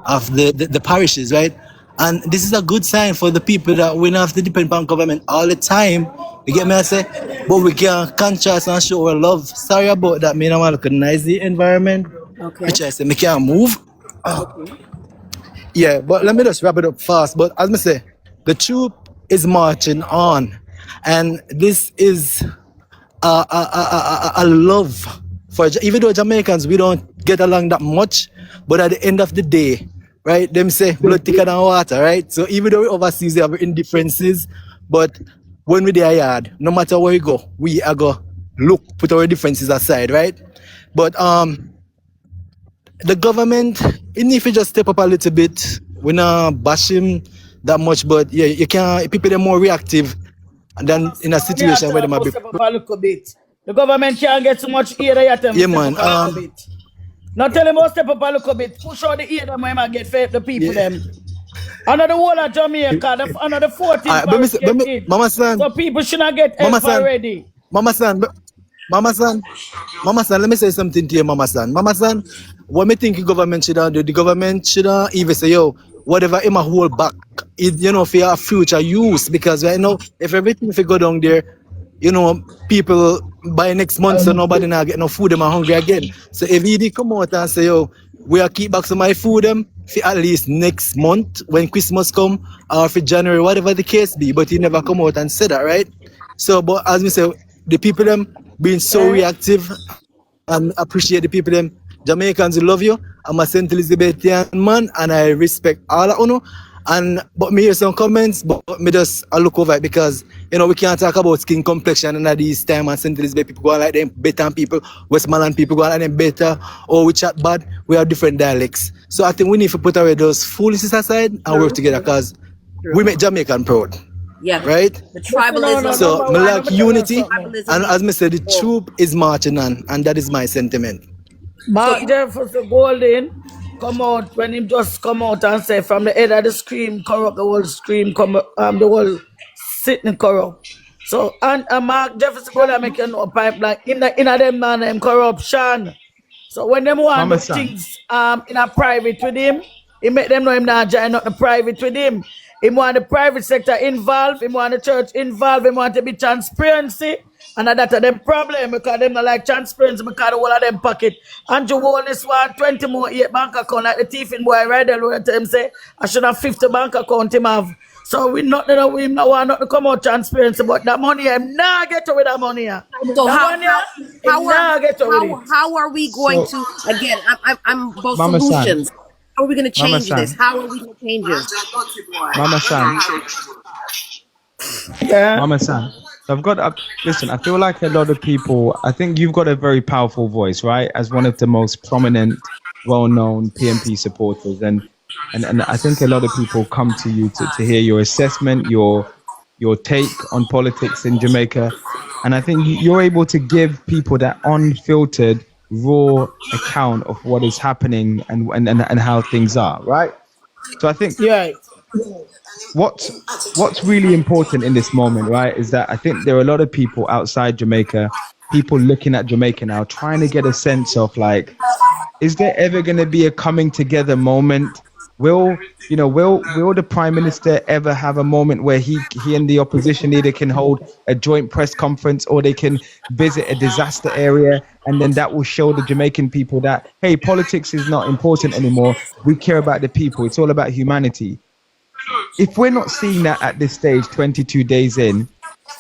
S6: of the parishes, right? And this is a good sign for the people that we don't have to depend on government all the time. You get me? I say, but we can contrast and show our love. Sorry about that. Me don't want to recognize the environment.
S7: Okay.
S6: Which I say, me can't move. Yeah, but let me just wrap it up fast. But as I say, the troop is marching on, and this is a love for, even though Jamaicans we don't get along that much, but at the end of the day, right? Them say blood thicker than water, right? So even though we overseas we have indifferences, but when we there yard, no matter where we go, we are go put our differences aside, right? But the government, even if you just step up a little bit, we not bash him that much, but yeah, you can people are more reactive than in a situation where they might be.
S1: A little bit. The government can't get so much aid.
S6: Yeah, man.
S1: Not tell him to step up a little bit. Push out the aid that we might get for the people them. Another whole of Jamaica, another 14
S6: Mama son,
S1: so people should not get help
S6: Mama son,
S1: already.
S6: Mama son, Mama San, let me say something to you, Mama San. Mama San, what me think the government should do, the government should even say, yo, whatever him a hold back, for your future use. Because right now, if everything if you go down there, people by next month, so nobody now get no food, them are hungry again. So if he did come out and say, yo, we are keep back some of my food them for at least next month when Christmas come, or for January, whatever the case be, but he never come out and say that, right? So, but as we say, the people them being so reactive and appreciate the people them. Jamaicans who love you. I'm a St. Elizabethan man and I respect all of you. And but me hear some comments, but me just I look over it because we can't talk about skin complexion and at this time and St. Elizabeth people go on like them better than people, Westmoreland people go on like them better, or we chat bad, we have different dialects. So I think we need to put away those foolishness aside and work together because we make Jamaican proud.
S7: Yeah.
S6: Right?
S7: The tribalism.
S6: So me like unity
S7: Tribalism.
S6: and as me said, the troop is marching on and that is my sentiment.
S1: Mark Jefferson Golden come out when him just come out and say from the head of the scream corrupt, the whole scream come the whole sitting corrupt. So and Mark Jefferson Golden make you know pipeline in them man them corruption. So when them want
S3: Mama
S1: the
S3: San.
S1: things in a private with him, he make them know him not join up the private with him. He want the private sector involved, he want the church involved, he want to be transparency. And that's them problem because them not like transparency because the whole of them pocket. Andrew Wallace want 20 more 8 bank account like the thief in boy right there where him say I should have 50 bank account him have. So we not want not to come out transparency, but that money him not get to with that money.
S7: So how are we going to again? I'm about
S3: Mama San.
S7: solutions. How are we going to
S3: Mama
S7: change
S3: San.
S7: this? How are we going to change this?
S3: Mama San.
S1: Yeah.
S3: Mama San. I've got listen, I feel like a lot of people, I think you've got a very powerful voice, right? As one of the most prominent, well-known PMP supporters. And I think a lot of people come to you to hear your assessment, your take on politics in Jamaica. And I think you're able to give people that unfiltered, raw account of what is happening and how things are, right? So I think what's really important in this moment, right, is that I think there are a lot of people outside Jamaica, people looking at Jamaica now, trying to get a sense of like, is there ever going to be a coming together moment? Will the Prime Minister ever have a moment where he and the opposition leader can hold a joint press conference, or they can visit a disaster area, and then that will show the Jamaican people that, hey, politics is not important anymore. We care about the people. It's all about humanity. If we're not seeing that at this stage, 22 days in,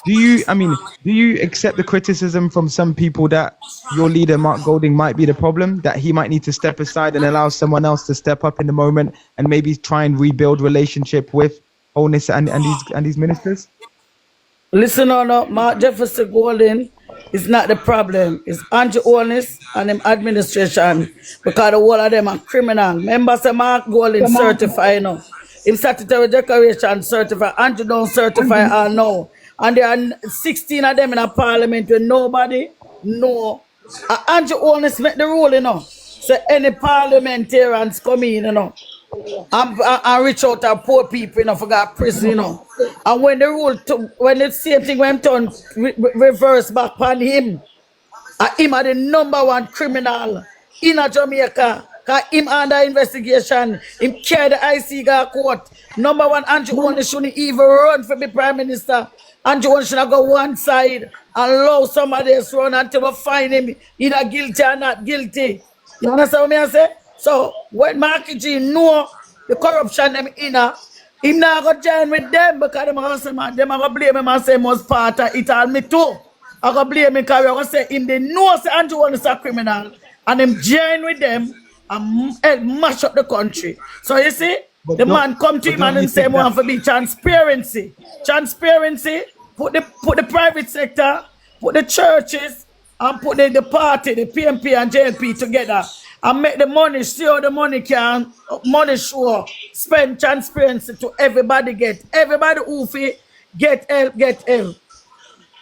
S3: do you accept the criticism from some people that your leader, Mark Golding, might be the problem, that he might need to step aside and allow someone else to step up in the moment and maybe try and rebuild relationship with Holness and these ministers?
S1: Listen on up, Mark Jefferson Golden is not the problem. It's Andrew Holness and them administration because the whole of them are criminal. Remember, say Mark Golden certified now. In statutory declaration certified. Andrew don't certify all now. And there are 16 of them in a parliament with nobody know. Andrew Holness make the rule, So any parliamentarians come in, and reach out to poor people, forgot prison, And when when the same thing went on, reverse back on him, him are the #1 criminal in Jamaica. Cause him under investigation, him carry the IC court. #1, Andrew Holness shouldn't even run for the Prime Minister. Andrew Holness should go one side and allow somebody else run until we find him either guilty or not guilty. You understand what I say? So when Marky G know the corruption them inner, him not go join with them because them are going to blame him and say was part of it all me too. I go blame him because I go say him they know say Andrew Holness a criminal and them join with them and help mash up the country. So you see, the man come to him and say want to be transparency. Transparency, put the private sector, put the churches, and put the party, the PMP and JLP together. And make the money, see how the money can, money show, spend transparency to everybody everybody who feel get help.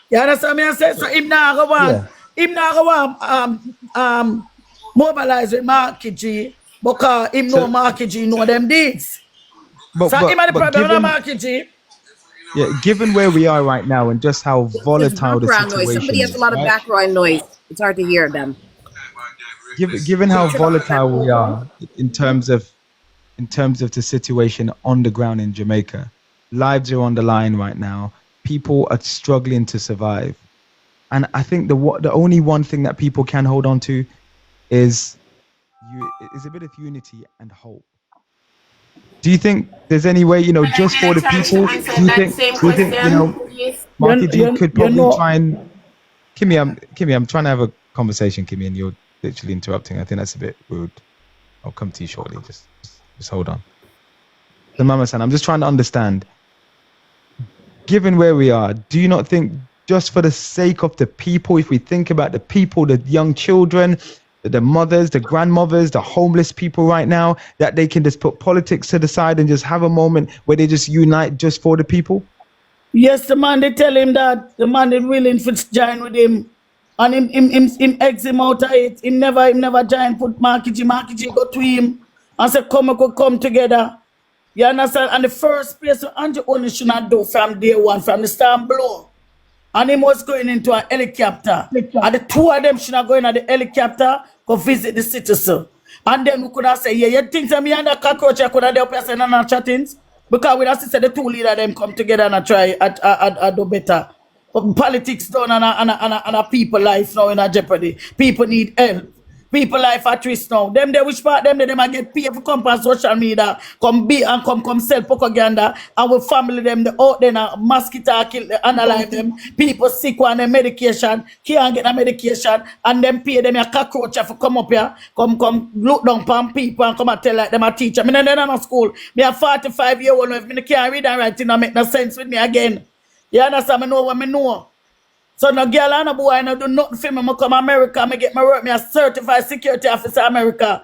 S1: You understand me? I say? So him now go on, mobilize with Marky G because him know Marky G know them deeds. So him had the problem with Marky G.
S3: given where we are right now and just how
S7: There's
S3: volatile the
S7: background noise. Somebody
S3: situation
S7: has a
S3: is,
S7: lot of
S3: right?
S7: background noise. It's hard to hear them.
S3: Given how volatile we are in terms of the situation on the ground in Jamaica, lives are on the line right now. People are struggling to survive, and I think the only one thing that people can hold on to is a bit of unity and hope. Do you think there's any way, just for the people? Do you think, Marky G could probably try and Kimmy, I'm trying to have a conversation, Kimmy, and you're literally interrupting. I think that's a bit rude. I'll come to you shortly. Just hold on. So Mama-san, I'm just trying to understand. Given where we are, do you not think just for the sake of the people, if we think about the people, the young children, the mothers, the grandmothers, the homeless people right now, that they can just put politics to the side and just have a moment where they just unite just for the people?
S1: Yes, the man, they tell him that the man is willing to join with him. And him ex him out of it. Him never join, put Marky G go to him and say, come together. You understand? And the first place Andrew only should not do from day one, from the storm blow. And him was going into a helicopter. And the two of them should not go in the helicopter go visit the city, sir. And then we could have said, yeah, you think that me and the cockroach I could have helped us in our chattings? Because we have to say the two leaders them come together and try to do better. But politics done and a people life now in a jeopardy. People need help. People life at risk now. Them they which part them they might get paid for come on social media, come be and come sell propaganda, and with family them the out there now mosquito kill analyze them. People sick on their medication, can't get a medication, and them pay them a cockroach for come up here, come look down upon people and come and tell like them a teacher. Me no school. Me a 45-year-old if me can't read and write, it no make no sense with me again. You understand? Me know what me know. So no girl and no boy no do nothing for me. I come America, I get my work, me a certified security officer America.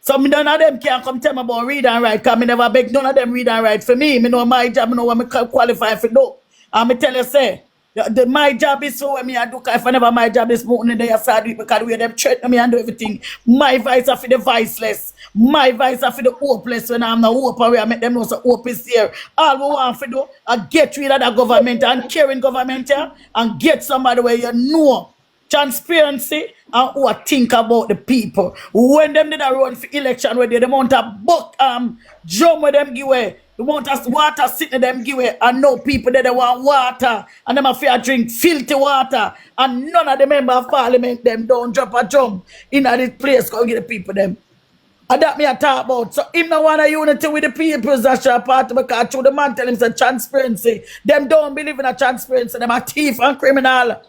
S1: So me none of them can come tell me about read and write, because me never beg none of them read and write for me. Me know my job, me know what me qualify for do. And me tell you say, my job is so when me I do, if I never my job is moving in there, I do it because the way them threaten me and do everything. My voice are for the voiceless. My voice are for the hopeless when I'm not hope and I make them know so hope is here. All we want to do is get rid of the government and caring government here and get somebody where you know transparency and who think about the people. When them did a run for election where they want to buck drum with them give away. They want us water sitting them give away, and no people that they want water and them afraid drink filthy water, and none of the members of parliament them don't drop a drum in this place go get the people them. And that me I talk about. So him no want a unity with the people that are part of because through the man tell him say transparency. Them don't believe in a transparency, them are thief and criminal.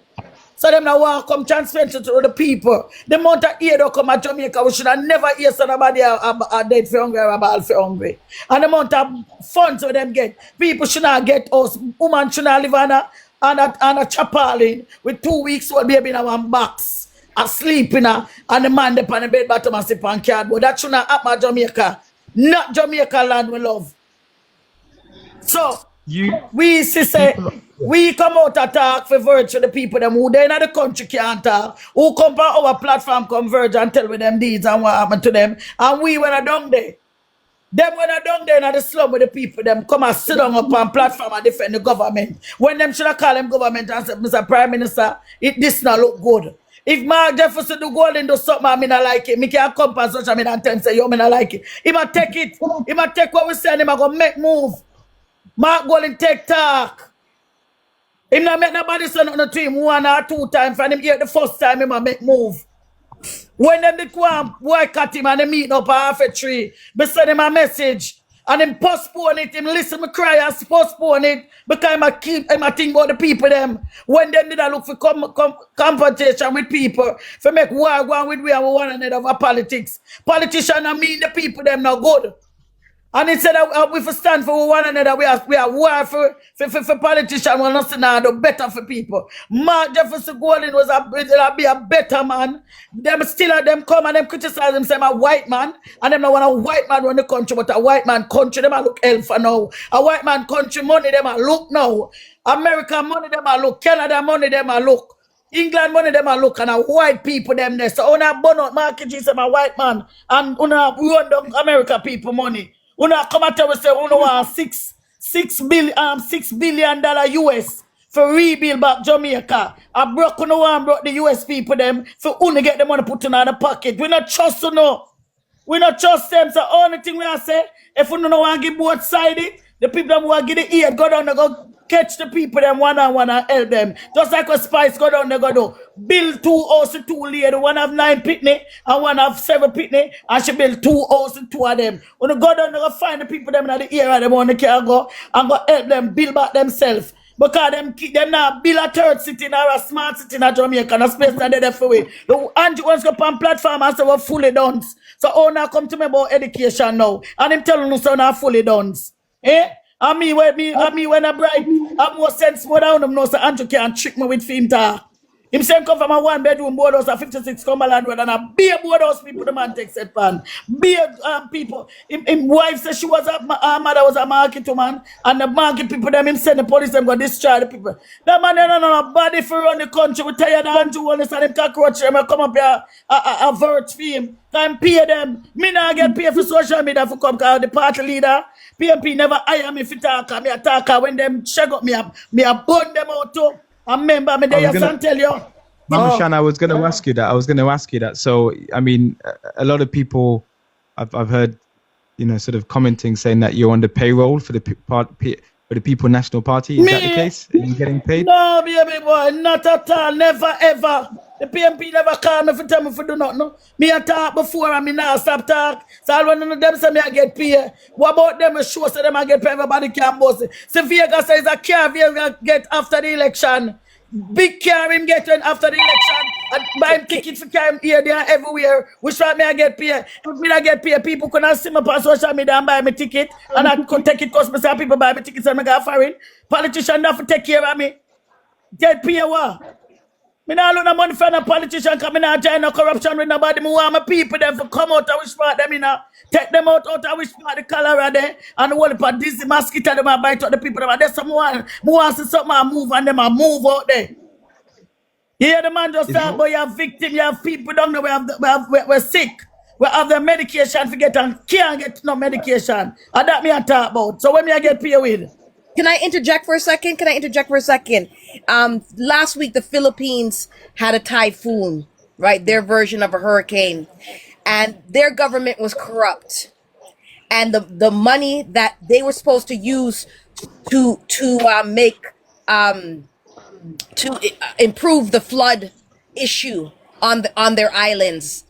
S1: So them now want to come transparency to the people. The amount of aid that come at Jamaica, we should have never hear somebody are dead for hungry or a ball for hungry. And the amount of funds that them get, people should not get us. Women should not live on a chapalin with 2 weeks old baby in one box, asleep in and the man up on the bed bottom and sleep on cardboard. That should not happen at Jamaica. Not Jamaica land we love. So we say we come out to talk for virtue the people them who they in the country can't talk, who come on our platform converge and tell with them deeds and what happened to them, and we when I down there. Them when I down there in the slum with the people them come and sit down up on platform and defend the government. When them should have call them government and say, Mr. Prime Minister, this not look good. If Mark Jefferson do go and do something I mean I like it, me can't come on social media and tell him say, yo, me not like it. He might take it, he might take what we say and he might go make move. Mark Golden take talk. Him not make nobody say nothing to him 1 or 2 times. And him here the first time he might make move. When them did go and boycott him and they meet up half a tree, they send him a message. And him postpone it, him listen me cry and postpone it because him a think about the people them. When them did I look for confrontation with people, for make war go on with we and one another over politics. Politicians I mean the people them not good. And instead of we stand for one another, we are war for politicians. We're not saying do better for people. Mark Jefferson Golden was be a better man. Them still them come and them criticize him, say I'm a white man, and them not want a white man run the country, but a white man country them a look hell for now. A white man country money them a look now. American money them a look. Canada money them a look. England money them a look, and a white people them there. So una burn out Marky G say I'm a white man, and una run down America people money. Una come at us say una want $6 billion US for rebuild back Jamaica. I broke on the one, brought the US people them for only get the money put in the pocket. We not trust you no. We not trust them. So only thing we are say, if we don't want to give both sides it, the people who want to give the ear go down and go catch the people them one and one and help them. Just like a Spice go down, they go do. Build 2 houses, 2 lady. One have 9 pitney and one have 7 pitney. And she build 2 houses, 2 of them. When you go down, they go find the people them in the ear and them on the car go and go help them build back themselves. Because them now build a third city or a smart city in Jamaica and a space that they're for way. The Andrew wants to go on platform and say we're fully done. So now come to me about education now. And him telling us so now fully done. Eh? And me when I bright, have more sense more down them know so Andrew can't trick me with film talk. Him say come from a 1-bedroom boardhouse at 56 Cumberland Road and a beer boardhouse people the man takes it pan. Beer people. Him wife said she was her mother was a market woman and the market people them him send the police them go destroy the people. That man don't know body for run the country. We tired of Andrew one and them cockroach them come up here a vert for him. Can pay them. Me not get paid for social media for come cause the party leader. PMP never hire me for talk. Me a talker when them check up me a burn them out too. I remember me there and tell you.
S3: Mama Shan, I was going to ask you that. So, I mean, a lot of people, I've heard, sort of commenting saying that you're on the payroll for the People National Party. Is that the case? Are you getting paid?
S1: No, baby boy, not at all. Never ever. The PMP never call me for tell me for do nothing. No. Me a talk before and me now stop talk. So all one of them say me I get paid. What about them? Show say them I get paid. Everybody can boss it. So Vegas says a car Vegas get after the election. Big car him get when after the election and buy him tickets for car him here, there, everywhere. Which one me I get paid? If me I get paid, people couldn't see me on social media and buy me ticket. And I could take it because me say people buy me tickets and me go foreign. Politician have to take care of me. Get paid what? Me not look no money for no politician because me not join no corruption with nobody. Me want my people them to come out of which part them take them out of which part the cholera there and the whole part this mosquito them a bite out the people them. And there's some want to see something and move and them a move out there. You hear the man just talk about you have victim, you have people down there we're sick. We have the medication to get and can't get no medication. And that me I talk about. So when me I get paid with?
S7: Can I interject for a second? Last week, the Philippines had a typhoon, right? Their version of a hurricane. And their government was corrupt. And the money that they were supposed to use to improve the flood issue on their islands,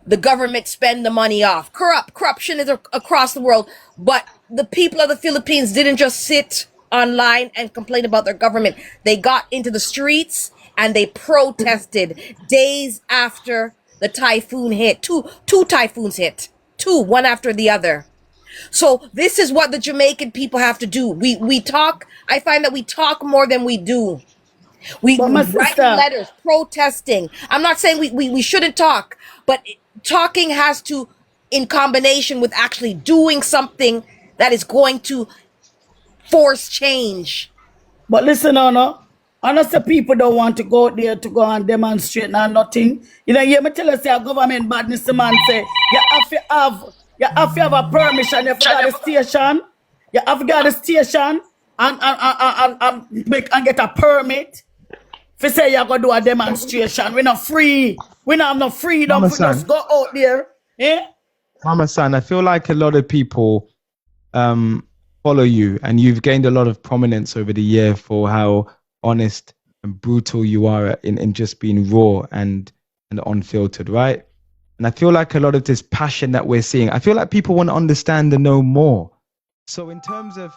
S7: the government spend the money off. Corruption is across the world. But the people of the Philippines didn't just sit online and complain about their government. They got into the streets and they protested days after the typhoon hit. Two typhoons hit. One after the other. So this is what the Jamaican people have to do. We talk. I find that we talk more than we do. We write letters protesting. I'm not saying we shouldn't talk, but talking has to, in combination with actually doing something that is going to force change.
S1: But listen, honestly, people don't want to go there to go and demonstrate and nothing. You me tell us your government badness, the man say you have to have a permission. You have to go to the station. You have to go to the station and get a permit. If you say you're going to do a demonstration, we're not free. We don't have no freedom to just go out there. Eh?
S3: Mama San, I feel like a lot of people follow you and you've gained a lot of prominence over the year for how honest and brutal you are in just being raw and unfiltered, right? And I feel like a lot of this passion that we're seeing, I feel like people want to understand and know more. So in terms of,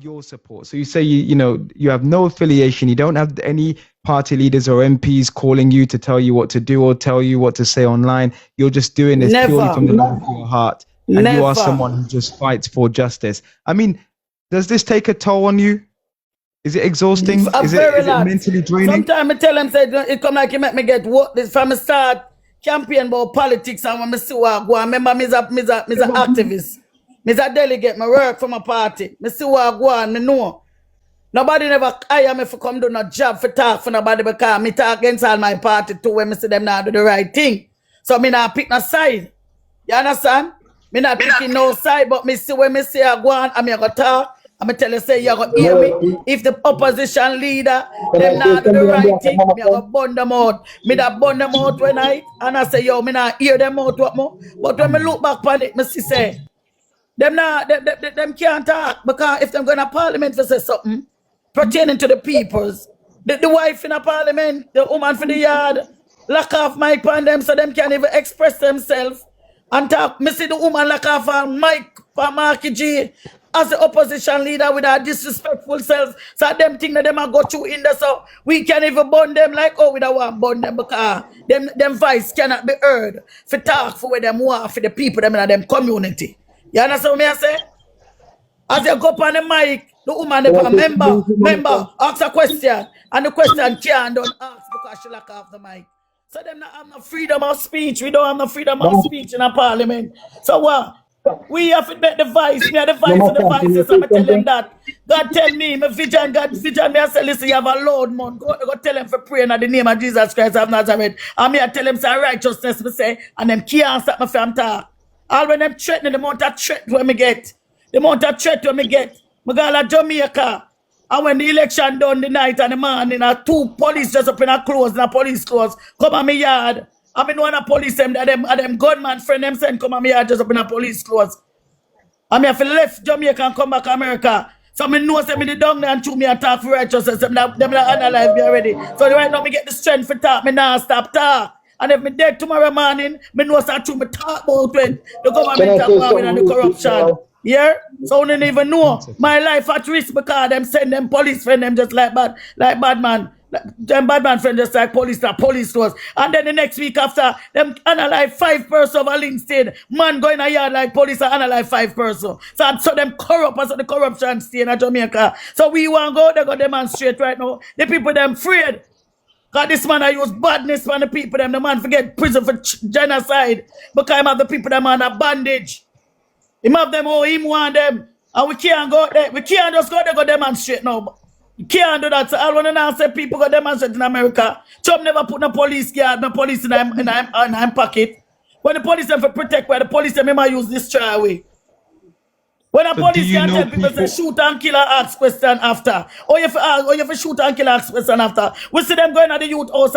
S3: your support, so you say, you have no affiliation, you don't have any party leaders or MPs calling you to tell you what to do or tell you what to say online. You're just doing this purely from the love of your heart. And you are someone who just fights for justice. I mean, does this take a toll on you? Is it exhausting? Is it mentally draining?
S1: Sometimes I tell them, say, it come like you make me get what this from the start campaign about politics and when I see what I go. Remember, I'm an activist. I'm a delegate. I work for my party. I see what I go and I know. Nobody never hire me for come do no job for talk for nobody because me talk against all my party too when I see them not do the right thing. So me not pick no side. You understand? Me not picking no side, but me see when me say I go on and me go talk I'm going to tell you, say, you're going to hear me. If the opposition leader, them not do the right thing, me going to burn them out. Me that burn them out one night, and I say, yo, me not hear them out what more. But when me look back on it, me see say, them can't talk, because if them going to parliament to say something pertaining to the peoples, the wife in a parliament, the woman for the yard, lock off mic on them so them can't even express themselves and talk. Me see the woman lock off her mic for Marky G as the opposition leader with her disrespectful self. So them think that them are go through in there, so we can't even burn them like oh we don't want to burn them, because them voice cannot be heard for talk for where them want for the people them in them community. You understand what I say? As you go up on the mic, the woman, the member, ask a question, and the question can't don't ask because she lock off the mic. So them not have no freedom of speech. We don't have no freedom of speech in a parliament. So what? We have to make the voice. Me are the voice of the voices. So I tell them that. God tell me, my vision, God vision me. I say, listen, you have a load, man. Go tell them for praying in the name of Jesus Christ of Nazareth. And me I tell them say righteousness, me say, and them can't stop me from talk. All when them threatening, the amount of threat when me get. The amount of threat when me get. Me go to Jamaica. And when the election done the night and the morning, two police just up in a clothes, in a police clothes, come on my yard. I mean, one of police them, them gunman friend them send come on my yard just up in a police clothes. I mean, if I left Jamaica and come back to America, so I know say me the down there and chew me and talk for righteousness, them not analyze me already. So right now me get the strength for talk, me now stop talk. And if me dead tomorrow morning, me know say true me talk about when the government are and the corruption. Yeah? So I don't even know. My life at risk because them send them police friend them just like bad man. Them bad man friend just like police was. And then the next week after, them analyze 5 person over Linstead. Man going a yard like police and analyze 5 person. So them corrupt as the corruption stay in Jamaica. So we want to go, they go demonstrate right now. The people them afraid. Because this man I use badness for the people them. The man forget prison for genocide. Because him have the people them on a bandage. Him have them all, him want them. And we can't go there. We can't just go there go demonstrate now. You can't do that. So I want to now say people go demonstrate in America. Trump never put no police guard, no police in him pocket. When the police them for protect, where the police them might use this try away. When a police can tell people say shoot and kill and ask question after. Or you have shoot and kill and ask question after. We see them going at the youth house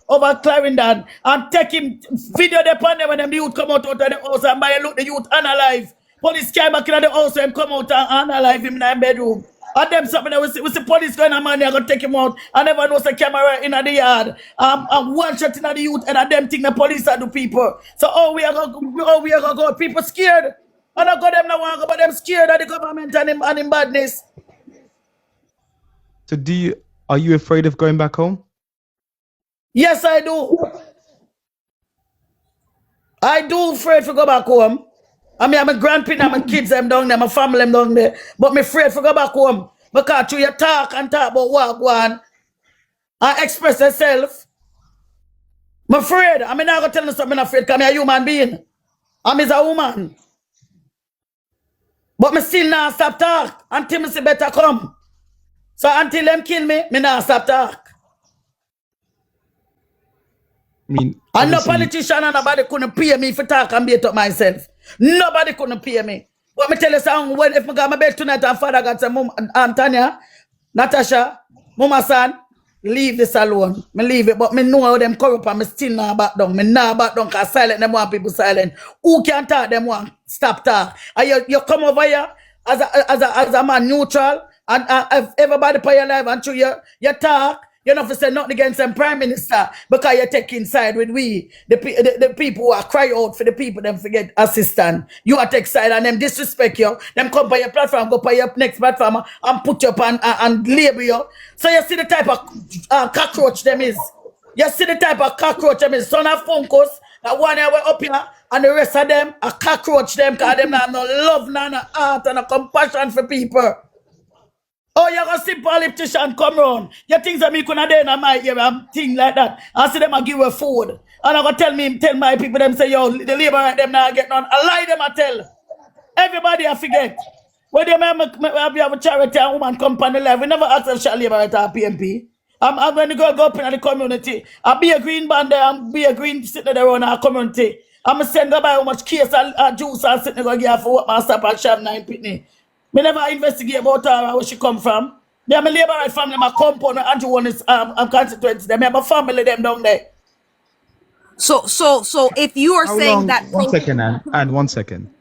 S1: over Clarendon and take him video the pan when them the youth come out of the house and by look the youth unalive. Police came back in the house and come out and unalive him in the bedroom. And them something that we see police going on man, they're gonna take him out. I never know the camera in the yard. And one shot in the youth and them think the police are the people. So we are gonna go. People scared. And I got them now want to go, but them scared of the government and him badness.
S3: So are you afraid of going back home?
S1: Yes, I do. I do afraid to go back home. I mean, I'm a grandparent, I'm a kids, them down there, my family, them down there. But I'm afraid to go back home. Because you talk about what go on and express yourself. I'm afraid. I mean, I'm going to tell you something, I'm afraid because I'm a human being. I'm a woman. But me still not stop talk until me say better come. So until them kill me not stop talk.
S3: I mean,
S1: and no politician and nobody couldn't pay me for talk and beat up myself. Nobody couldn't pay me. What me tell you something, when if me go my bed tonight and father God say, Mom, Tanya, Natasha, Mama son, leave this alone. Me leave it, but me know how them corrupt and me still not back down. Me not back down because silent them want people silent. Who can talk them want stop talk. And you come over here as a man neutral and everybody pay your life and through you talk. You don't have to say nothing against them prime minister because you're taking side with we. The people who are cry out for the people, them forget assistance. You are take side and them disrespect you. Them come by your platform, go by your next platform and put you up and label you. So you see the type of cockroach them is. You see the type of cockroach them is. Son of Funkos, that one hour up here and the rest of them are cockroach them because them have no love, no heart and no compassion for people. Oh, you're going to see politician come round. You think that me couldn't do in my ear and things like that. I see them and give you food. And I'm going to tell my people, them say, yo, the labor right them now get none. I lie them I tell. Everybody I forget. When they have a charity and woman company life, we never ask them shall labor right at PMP. I'm going to go up in the community. I'll be a green band there and be a green sitting there around our community. I'm going to send them by how much case and juice and sitting there for what my stop at Sham 9 Pitney. Me never investigate about her where she come from. They are a labor right family, my compound, and you want constituency. They have a family them down there.
S7: So if you are
S3: How
S7: saying
S3: long?
S7: that,
S3: One second, and 1 second.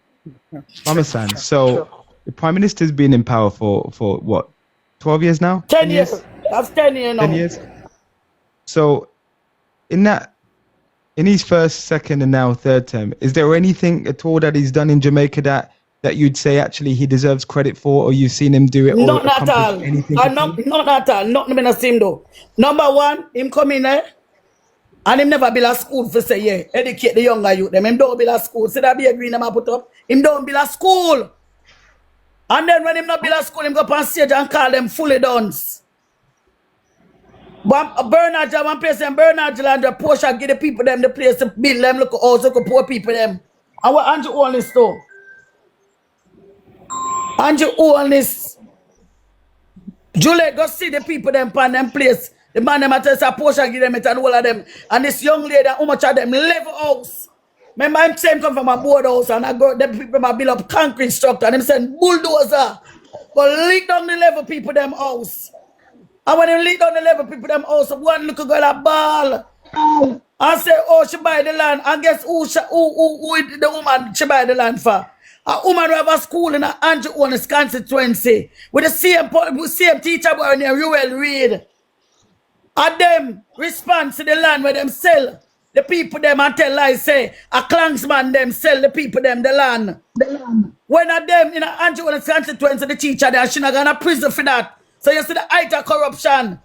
S3: Mama San, so the Prime Minister's been in power for what, 12 years now?
S1: 10 years. That's 10 years now.
S3: 10 years. So in his first, second, and now third term, is there anything at all that he's done in Jamaica that you'd say actually he deserves credit for, or you've seen him do it, or
S1: Not at all.
S3: accomplish anything?
S1: Not at all. Nothing in a sim though. Number one, him come in there, and him never build a school for say, yeah, educate the younger youth. Them him don't build a school. See that be a green them a put up? Him don't build a school. And then when him not build a school, him go up on stage and call them fully dons. But Bernard, one place in Bernard and the Portia give the people them the place to build them, look also look poor people them. And what Andrew own this though? Andrew own this. Juliet go see the people them pan them place. The man them at a Portia give them it and all of them. And this young lady, how much of them level house. Remember him saying come from a board house and I go the people my build up concrete structure and him saying bulldozer. But leak down the level people them house. And when they lead down the level, people them also one little girl a ball. And say, oh, she buy the land. And guess who the woman she buy the land for? A woman who have a school in a Andrew Owen's constituency with the same teacher boy named Noel Reed. And them respond to the land where them sell the people them and tell lies say a clansman them sell the people them the land. When a them in a Andrew Owen's constituency the teacher there, she not gonna prison for that. So you see the height of corruption.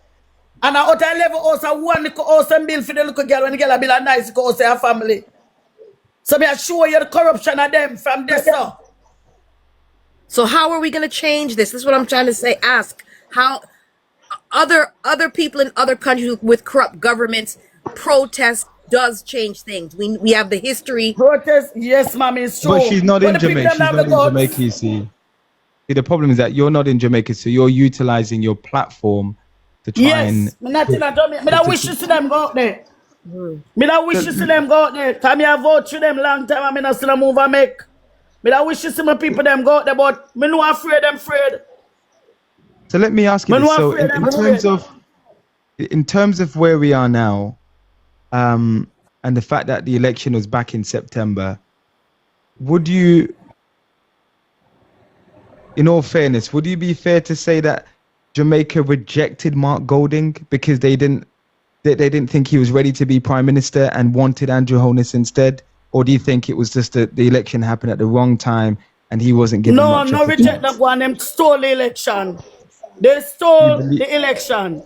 S1: And at other level also one little house and bill for the little girl when the girl build a nice house to her family. So me assure you the corruption of them from this up.
S7: so how are we going to change this? This is what I'm trying to say. Ask how other people in other countries with corrupt governments protest does change things. We have the history.
S1: Protest, yes, ma'am, it's true.
S3: But she's not in
S1: But the people
S3: Jamaica. She's
S1: them have
S3: not in
S1: the guts.
S3: Jamaica, you see. See, the problem is that you're not in Jamaica, so you're utilizing your platform to try
S1: Yes, me not in a Jamaica. Me not wish to see them go out there. Me not wish to see them go out there. Cause me have vote for them long time and me not see them move and make. Me not wish to see my people them go out there, but me no afraid them afraid.
S3: So let me ask you
S1: Man,
S3: this.
S1: what
S3: So
S1: afraid I'm
S3: in terms of where we are now, and the fact that the election was back in September, would you, in all fairness, would you be fair to say that Jamaica rejected Mark Golding because they didn't think he was ready to be Prime Minister and wanted Andrew Holness instead? Or do you think it was just that the election happened at the wrong time and he wasn't given
S1: No,
S3: much
S1: no
S3: of a
S1: reject
S3: chance?
S1: that one. Them stole the election. They stole the election.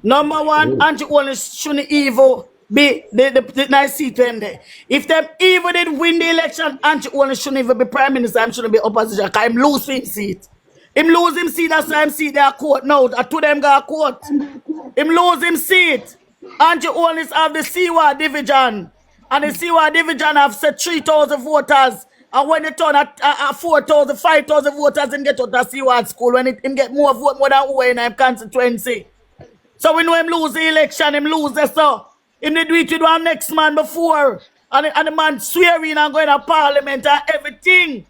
S1: Number one, Andrew only shouldn't even be the nice seat them there. If them even did win the election, Andrew only shouldn't even be Prime Minister. I shouldn't be opposition. Because him lose his seat. Him lose him seat. That's why him seat their court now. To them got court. Him lose him seat. Andrew only have the CWA division. And the CWA division have said 3,000 voters. And when they turn at 4,000, 5,000 voters, him get out of CWA school. When him get more vote more than who in his constituency. So we know him lose the election, him lose the so. Him did do it with one next man before. And the man swearing and going to parliament and everything.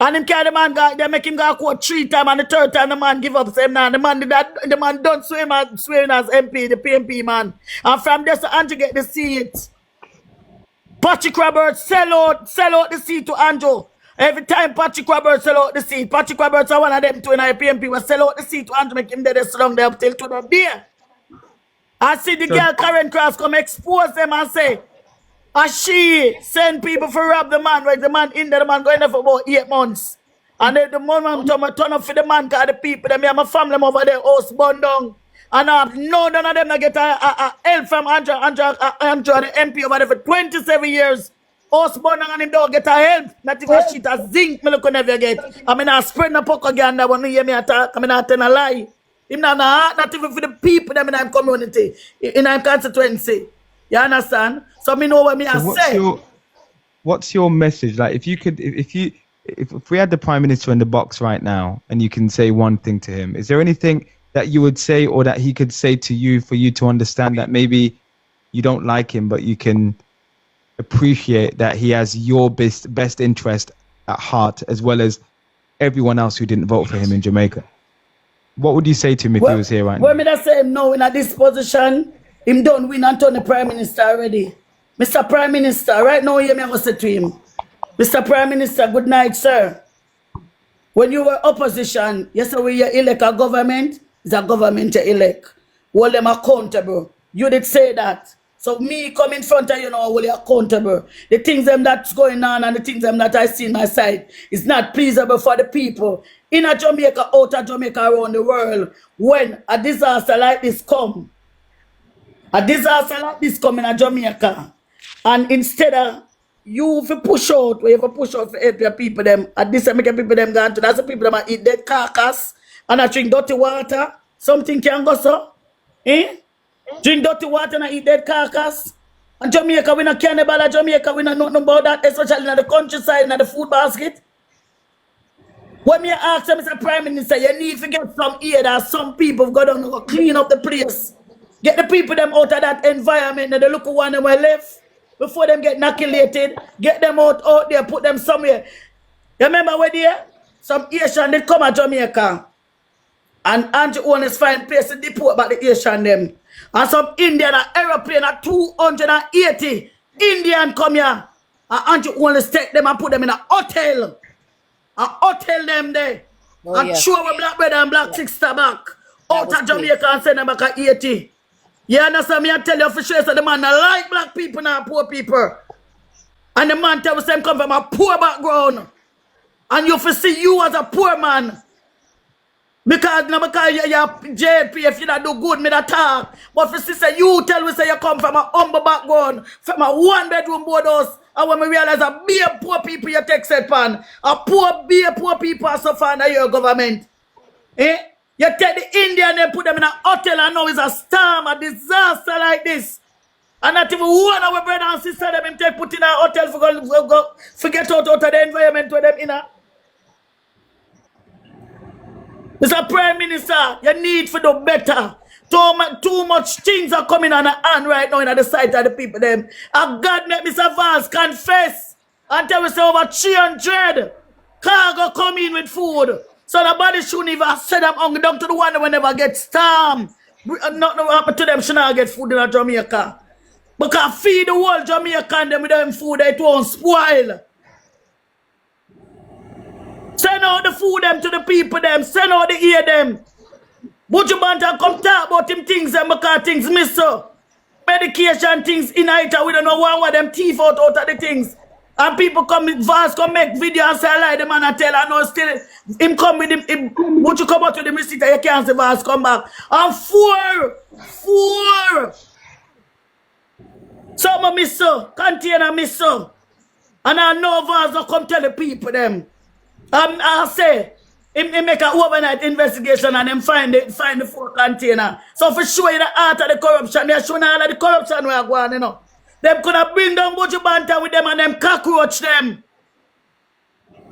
S1: And him carry the man they make him go court 3 times and the 3rd time the man give up same now. The man don't swearing as MP, the PMP man. And from there so Andrew get the seat. Patrick Roberts sell out the seat to Andrew. Every time Patrick Roberts sell out the seat, Patrick Roberts are one of them two in PMP will sell out the seat to Andrew, make him there so long there up till to the beer. I see the girl Karen Cross come expose them and say, she send people for rob the man, right? The man in there, the man going there for about 8 months. And then the man turn up for the man, cause the people, them have my family over there, house burned down. And none of them get a help from Andrew, the MP over there for 27 years. House burned down and him don't get a help. Not even a shit a zinc me look never get. I mean I spread no poke again that when you hear me attack, I mean I tell a lie. Him not even for the people them in our community, in our constituency. You understand? So me know what me I say.
S3: What's your message? Like if we had the Prime Minister in the box right now and you can say one thing to him, is there anything that you would say or that he could say to you for you to understand that maybe you don't like him but you can appreciate that he has your best interest at heart as well as everyone else who didn't vote for him in Jamaica? What would you say to him if he was here right now?
S1: When me that say him now in a this position, him done win and turn the Prime Minister already. Mr. Prime Minister, right now hear me I go say to him, Mr. Prime Minister, good night, sir. When you were opposition, yesterday you elect a government, it's a government you elect. Hold them accountable. You did say that. So me come in front of you now, hold you accountable. The things them that's going on and the things them that I see in my side is not pleasable for the people. In a Jamaica, out of Jamaica, around the world, when a disaster like this come, a disaster like this come in a Jamaica, and instead of you if you push out, where you push out for help your people them, at this make people them gone to, that's the people that eat dead carcass and I drink dirty water, something can go so. Eh? Drink dirty water and eat dead carcass. And Jamaica, we not cannibal of Jamaica, we not know nothing about that, especially in the countryside, in the food basket. When me ask them, Mr. Prime Minister, you need to get some aid that some people go down and go clean up the place. Get the people them out of that environment and the local one them will left before them get inoculated. Get them out there, put them somewhere. You remember where there? Some Asian did come to Jamaica. And Andrew owners find place to deport about the Asian them. And some Indian aeroplane at 280 Indian come here. And Andrew owners take them and put them in a hotel. And hotel them there. And show a black bread and black sister back. Out of Jamaica and send them back at 80. You understand me? I tell you for sure, so the man not like black people and poor people. And the man tell us them come from a poor background. And you for see you as a poor man. Because you're JP, if you don't do good, me that talk. But for sister, you tell me say you come from a humble background, from a one-bedroom board house. And when we realize a be a poor people you take set pan, be a poor people are suffer under your government. Eh? You take the Indian and put them in a hotel and now it's a storm, a disaster like this. And not even one of our brother and sister them take put in a hotel for go forget out of the environment where them in a. Mr. Prime Minister, you need to do better. Too much things are coming on the hand right now in the sight of the people them. And God make Mr. Vance confess and tell us over 300 cargo come in with food. So nobody shouldn't even send them hungry down to the one that will never get storm. Nothing happen to them should not get food in Jamaica. Because feed the whole Jamaican them with them food, it won't spoil. Send out the food them to the people them. Send out the ear them. But you want to come talk about them things them because things miss so. Medication things in it we don't know what them teeth out of the things. And people come Vance come make video and say I like the man and tell I know still him come with him would you come out with the receipt you can't say Vance come back. And four. Some miss so, container miss so. And I know Vance will come tell the people them. I say, he make an overnight investigation and then find the 4 container. So for sure in the heart of the corruption, they're showing all of the corruption we are going, you know. Them could have bring down Buju Banta with them and them cockroach them.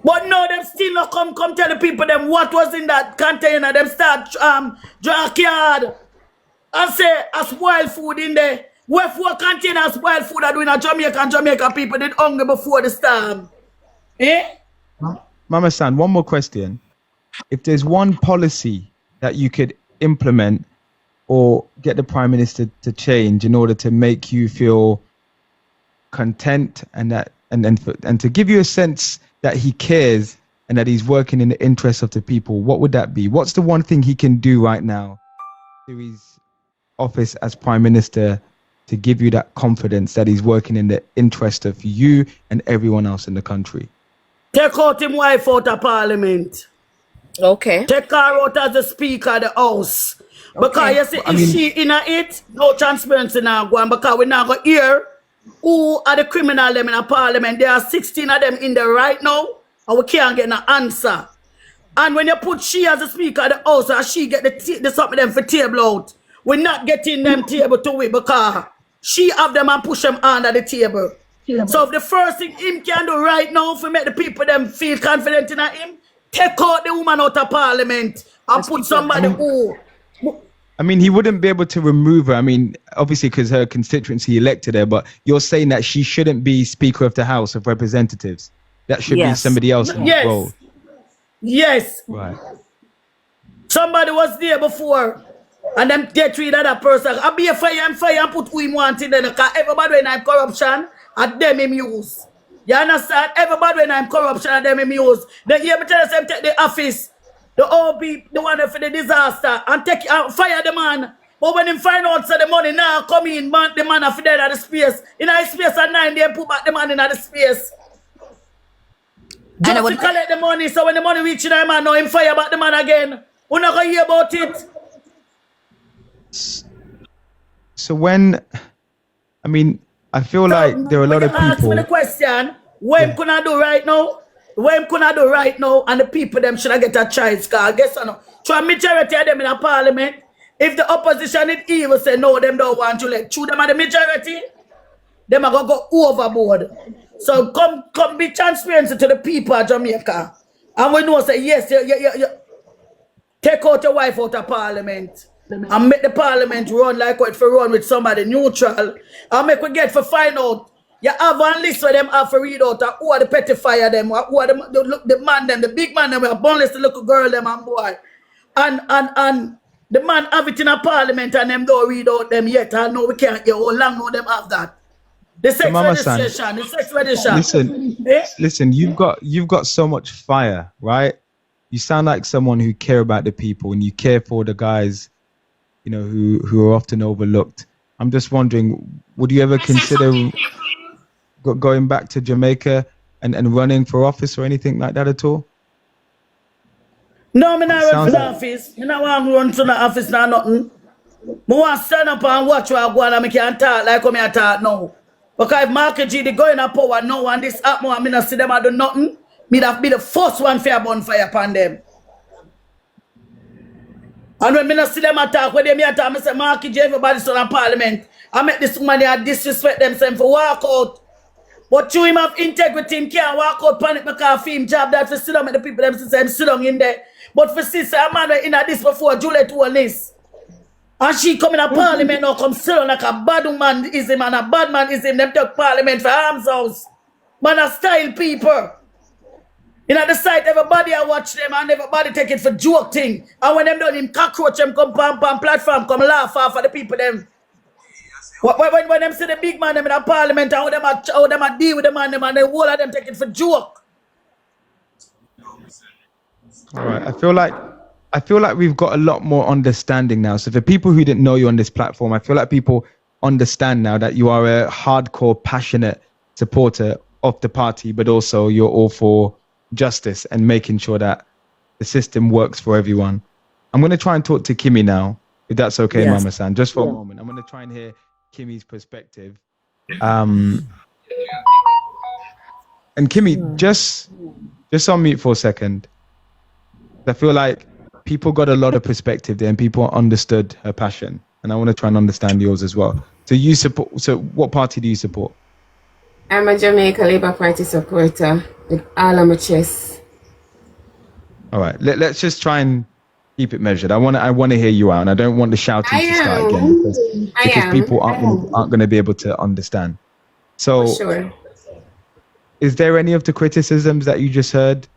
S1: But no, them still not come tell the people them what was in that container. Them start draw yard and say a spoiled food in there. Where 4 containers spoiled food are doing a Jamaica people did hungry before the storm. Eh?
S3: Mama San, one more question. If there's one policy that you could implement or get the Prime Minister to change in order to make you feel content and to give you a sense that he cares and that he's working in the interests of the people, what would that be? What's the one thing he can do right now to his office as Prime Minister to give you that confidence that he's working in the interest of you and everyone else in the country?
S1: Take out him wife out of Parliament.
S7: Okay.
S1: Take her out as the Speaker of the House. Because you see, if she in it, no transparency now go on. Because we now go hear who are the criminal them in a Parliament. There are 16 of them in there right now. And we can't get an answer. And when you put she as the Speaker of the House and she get the something them for table out, we're not getting them table to it because she have them and push them under the table. So if the first thing him can do right now for make the people them feel confident in him, take out the woman out of Parliament and put somebody who...
S3: I mean, he wouldn't be able to remove her. I mean, obviously because her constituency elected her, but you're saying that she shouldn't be Speaker of the House of Representatives. That should be somebody else in that role.
S1: Yes.
S3: Right.
S1: Somebody was there before. And them get rid of that person. I be a fire and put who him want in there. Because everybody when I'm corruption, at them him use. You understand? Everybody when I'm corruption, at them him use. Then you tell us them take the office, the OB, the one for the disaster, and take fire the man. But when him find out so the money now come in, man, the man have dead at the space. In the space at 9, they put back the man in the space. Just to collect the money, so when the money reach the man, now him fire back the man again. We're not going to hear about it.
S3: So when, I mean, I feel like there are a lot of
S1: ask me
S3: people.
S1: the question, what can I do right now? What can I do right now? And the people them should I get a choice? Cause I guess I know. So a majority of them in a parliament, if the opposition is evil, say no, them don't want to let through them are the majority, them are gonna go overboard. So come be transparent to the people of Jamaica. And we know say yes, you take out your wife out of parliament. And make the parliament run like what for run with somebody neutral. And make we get for find out. You have one list where them have to read out who are the petty fire them, who are the man them, the big man them, boneless the little girl them and boy. And the man have it in a parliament and them don't read out them yet. I know we can't hear how long now them have that. The sex registration, the sex registration.
S3: Listen, you've got so much fire, right? You sound like someone who care about the people and you care for the guys, you know, who are often overlooked. I'm just wondering, would you ever consider going back to Jamaica and running for office or anything like that at all?
S1: No, I'm not run for the office. I don't want to run to the office now, nothing. I want to stand up and watch what I go on and I can't talk like how I talk now. Because if Market G, they go in a power now and this happen and I not see them I do nothing, me have be the first one for a bonfire upon them. And when I not see them attack, when they attack, I say, Market J, everybody's on a parliament. I make this woman they disrespect themselves for walk out. But you him have integrity, him can't walk out panic because him job that for sit down with the people them say sit down in there. But for sister, a man in this before Juliet won this. And she come in a parliament now, come sit down like a bad man is him and a bad man is him. Them take parliament for arms house. Man a style people. You know the site, everybody I watch them and everybody take it for joke thing. And when them done him cockroach them come pam platform, come laugh off for the people them. When them see the big man them in a parliament and how them a deal with the man them and the whole of them take it for joke.
S3: All right. I feel like we've got a lot more understanding now. So for people who didn't know you on this platform, I feel like people understand now that you are a hardcore, passionate supporter of the party, but also you're all for justice and making sure that the system works for everyone. I'm going to try and talk to Kimmy now, if that's okay, yes. Mama San, just for a moment. I'm going to try and hear Kimmy's perspective. And Kimmy, just on mute for a second. I feel like people got a lot of perspective there and people understood her passion. And I want to try and understand yours as well. So what party do you support?
S8: I'm a Jamaica Labour Party supporter with all of my chest.
S3: All right, let's just try and keep it measured. I want to hear you out, and I don't want the shouting to start again because people aren't going to be able to understand. So, sure. Is there any of the criticisms that you just heard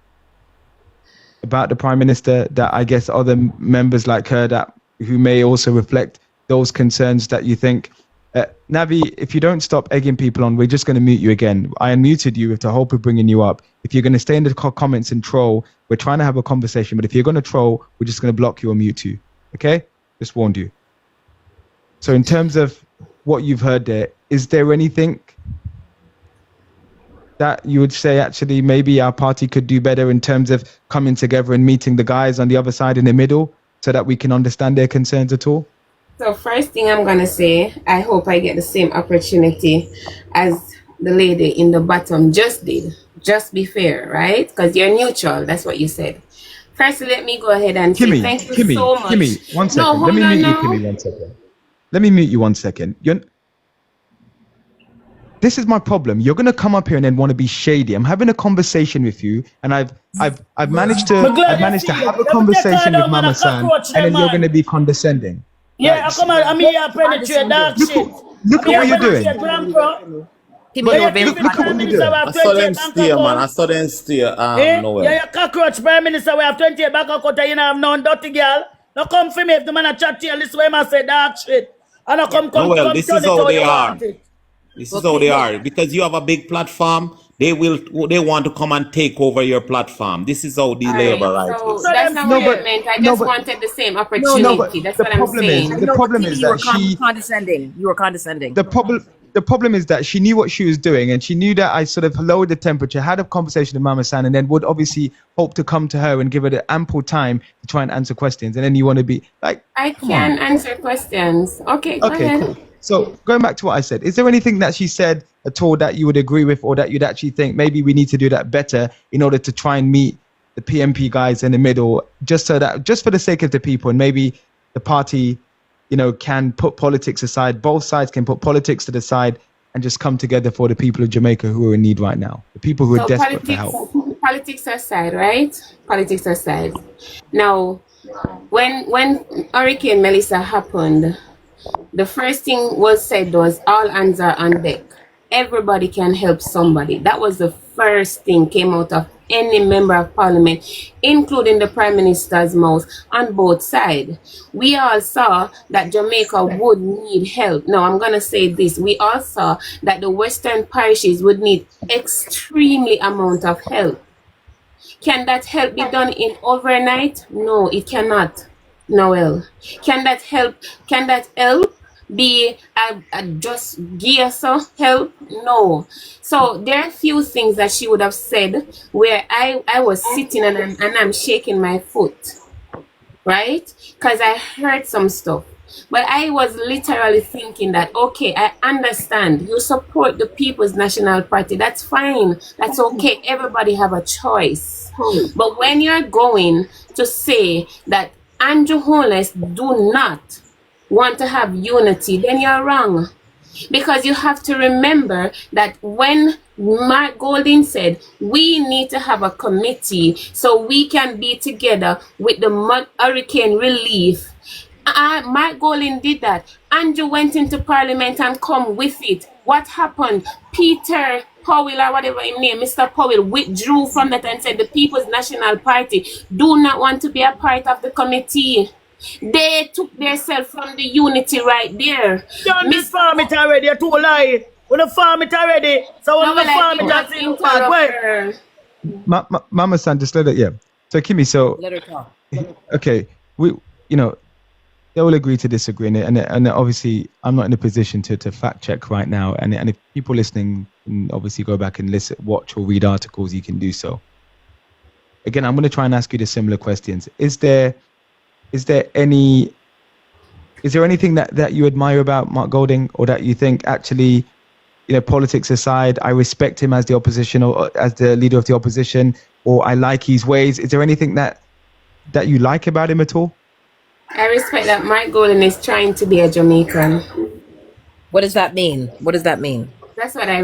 S3: about the Prime Minister that I guess other members like her who may also reflect those concerns that you think? Navi, if you don't stop egging people on, we're just going to mute you again. I unmuted you with the hope of bringing you up. If you're going to stay in the comments and troll, we're trying to have a conversation. But if you're going to troll, we're just going to block you or mute you. Okay? Just warned you. So in terms of what you've heard there, is there anything that you would say actually maybe our party could do better in terms of coming together and meeting the guys on the other side in the middle so that we can understand their concerns at all?
S8: So first thing I'm going to say, I hope I get the same opportunity as the lady in the bottom just did. Just be fair, right? Because you're neutral. That's what you said. First, let me go ahead and say thank you so much.
S3: Kimmy, 1 second. No, let me mute you, Kimmy, 1 second. Let me mute you 1 second. This is my problem. You're gonna come up here and then want to be shady. I'm having a conversation with you, and I've managed to have a conversation with Mama San, and then you're gonna be condescending.
S1: Yeah, I come on. I mean, I penetrate dark shit.
S3: Look at what you're doing.
S7: Kimmy,
S3: But
S7: you're
S1: Yeah,
S7: very
S1: you
S3: look,
S1: think the
S3: look at what
S1: Prime
S3: you're
S1: Minister
S3: doing.
S1: we
S9: I
S1: have
S9: saw
S1: 28
S9: them
S1: bank
S9: steer, man. I
S1: account?
S9: saw them steer,
S1: Eh?
S9: Noel.
S1: Yeah, cockroach Prime Minister we have 28 bank account and you know have none dirty girl. Now come for me if the man a chat to you, this way man say dark shit. And now
S7: Yeah.
S9: Noel,
S1: come
S9: this
S1: turn
S9: is
S1: it
S9: how
S1: how
S9: they
S1: you
S9: are.
S1: want it.
S9: This is
S7: Well,
S9: how they
S7: well,
S9: are. Because you have a big platform, they want to come and take over your platform. This is how the
S8: Alright,
S9: labor right
S8: so
S9: is.
S1: So
S8: that's
S1: them
S8: not
S3: No,
S8: what I
S1: fear.
S3: but
S8: meant. I
S3: no,
S8: just
S3: but
S8: wanted the same
S7: no,
S3: no,
S7: no.
S3: but
S8: opportunity. That's
S3: the
S8: what I'm
S3: problem is
S8: saying.
S3: the
S7: No, but
S3: problem
S7: Kimmy,
S3: is
S7: you were
S3: that she
S7: condescending. You were condescending.
S3: the problem is that she knew what she was doing, and she knew that I sort of lowered the temperature, had a conversation with Mama San, and then would obviously hope to come to her and give her the ample time to try and answer questions. And then you want to be like,
S8: I
S3: come on.
S8: can answer questions. Okay, go
S3: Okay,
S8: ahead.
S3: cool. So going back to what I said, is there anything that she said at all that you would agree with, or that you'd actually think maybe we need to do that better in order to try and meet the PMP guys in the middle, just so that, just for the sake of the people, and maybe the party, you know, can put politics aside. Both sides can put politics to the side and just come together for the people of Jamaica who are in need right now, the people who are
S8: So
S3: desperate for help.
S8: politics aside, right? Politics aside. Now, when Hurricane Melissa happened, the first thing was said was all hands are on deck. Everybody can help somebody. That was the first thing came out of any member of parliament, including the prime minister's mouth on both sides. We all saw that Jamaica would need help. Now I'm gonna say this: we all saw that the western parishes would need extremely amount of help. Can that help be done in overnight? No, it cannot. Noel. Can that help? Can that help be a just gear so help? No. So there are a few things that she would have said where I was sitting and I'm shaking my foot, right? Because I heard some stuff. But I was literally thinking that, okay, I understand. You support the People's National Party. That's fine. That's okay. Everybody have a choice. But when you're going to say that Andrew Holness do not want to have unity, then you're wrong. Because you have to remember that when Mark Golding said we need to have a committee so we can be together with the hurricane relief, Mark Golding did that. Andrew went into parliament and come with it. What happened? Peter Powell or whatever his name, Mr. Powell, withdrew from that and said the People's National Party do not want to be a part of the committee. They took themselves from the unity right there.
S1: Done this farm it already, you too lie. When the farm it already, so when the farm it has in bad way.
S3: Mama San, just let it, yeah. So Kimmy, so
S7: Let her talk.
S3: okay, we, you know, they will agree to disagree, and obviously I'm not in a position to fact check right now, and if people listening can obviously go back and listen, watch or read articles, you can do so. Again, I'm going to try and ask you the similar questions. Is there anything that you admire about Mark Golding, or that you think actually, you know, politics aside, I respect him as the opposition or as the leader of the opposition, or I like his ways? Is there anything that you like about him at all?
S8: I respect that Mark Golding is trying to be a Jamaican.
S7: What does that mean? What does that mean?
S8: That's what I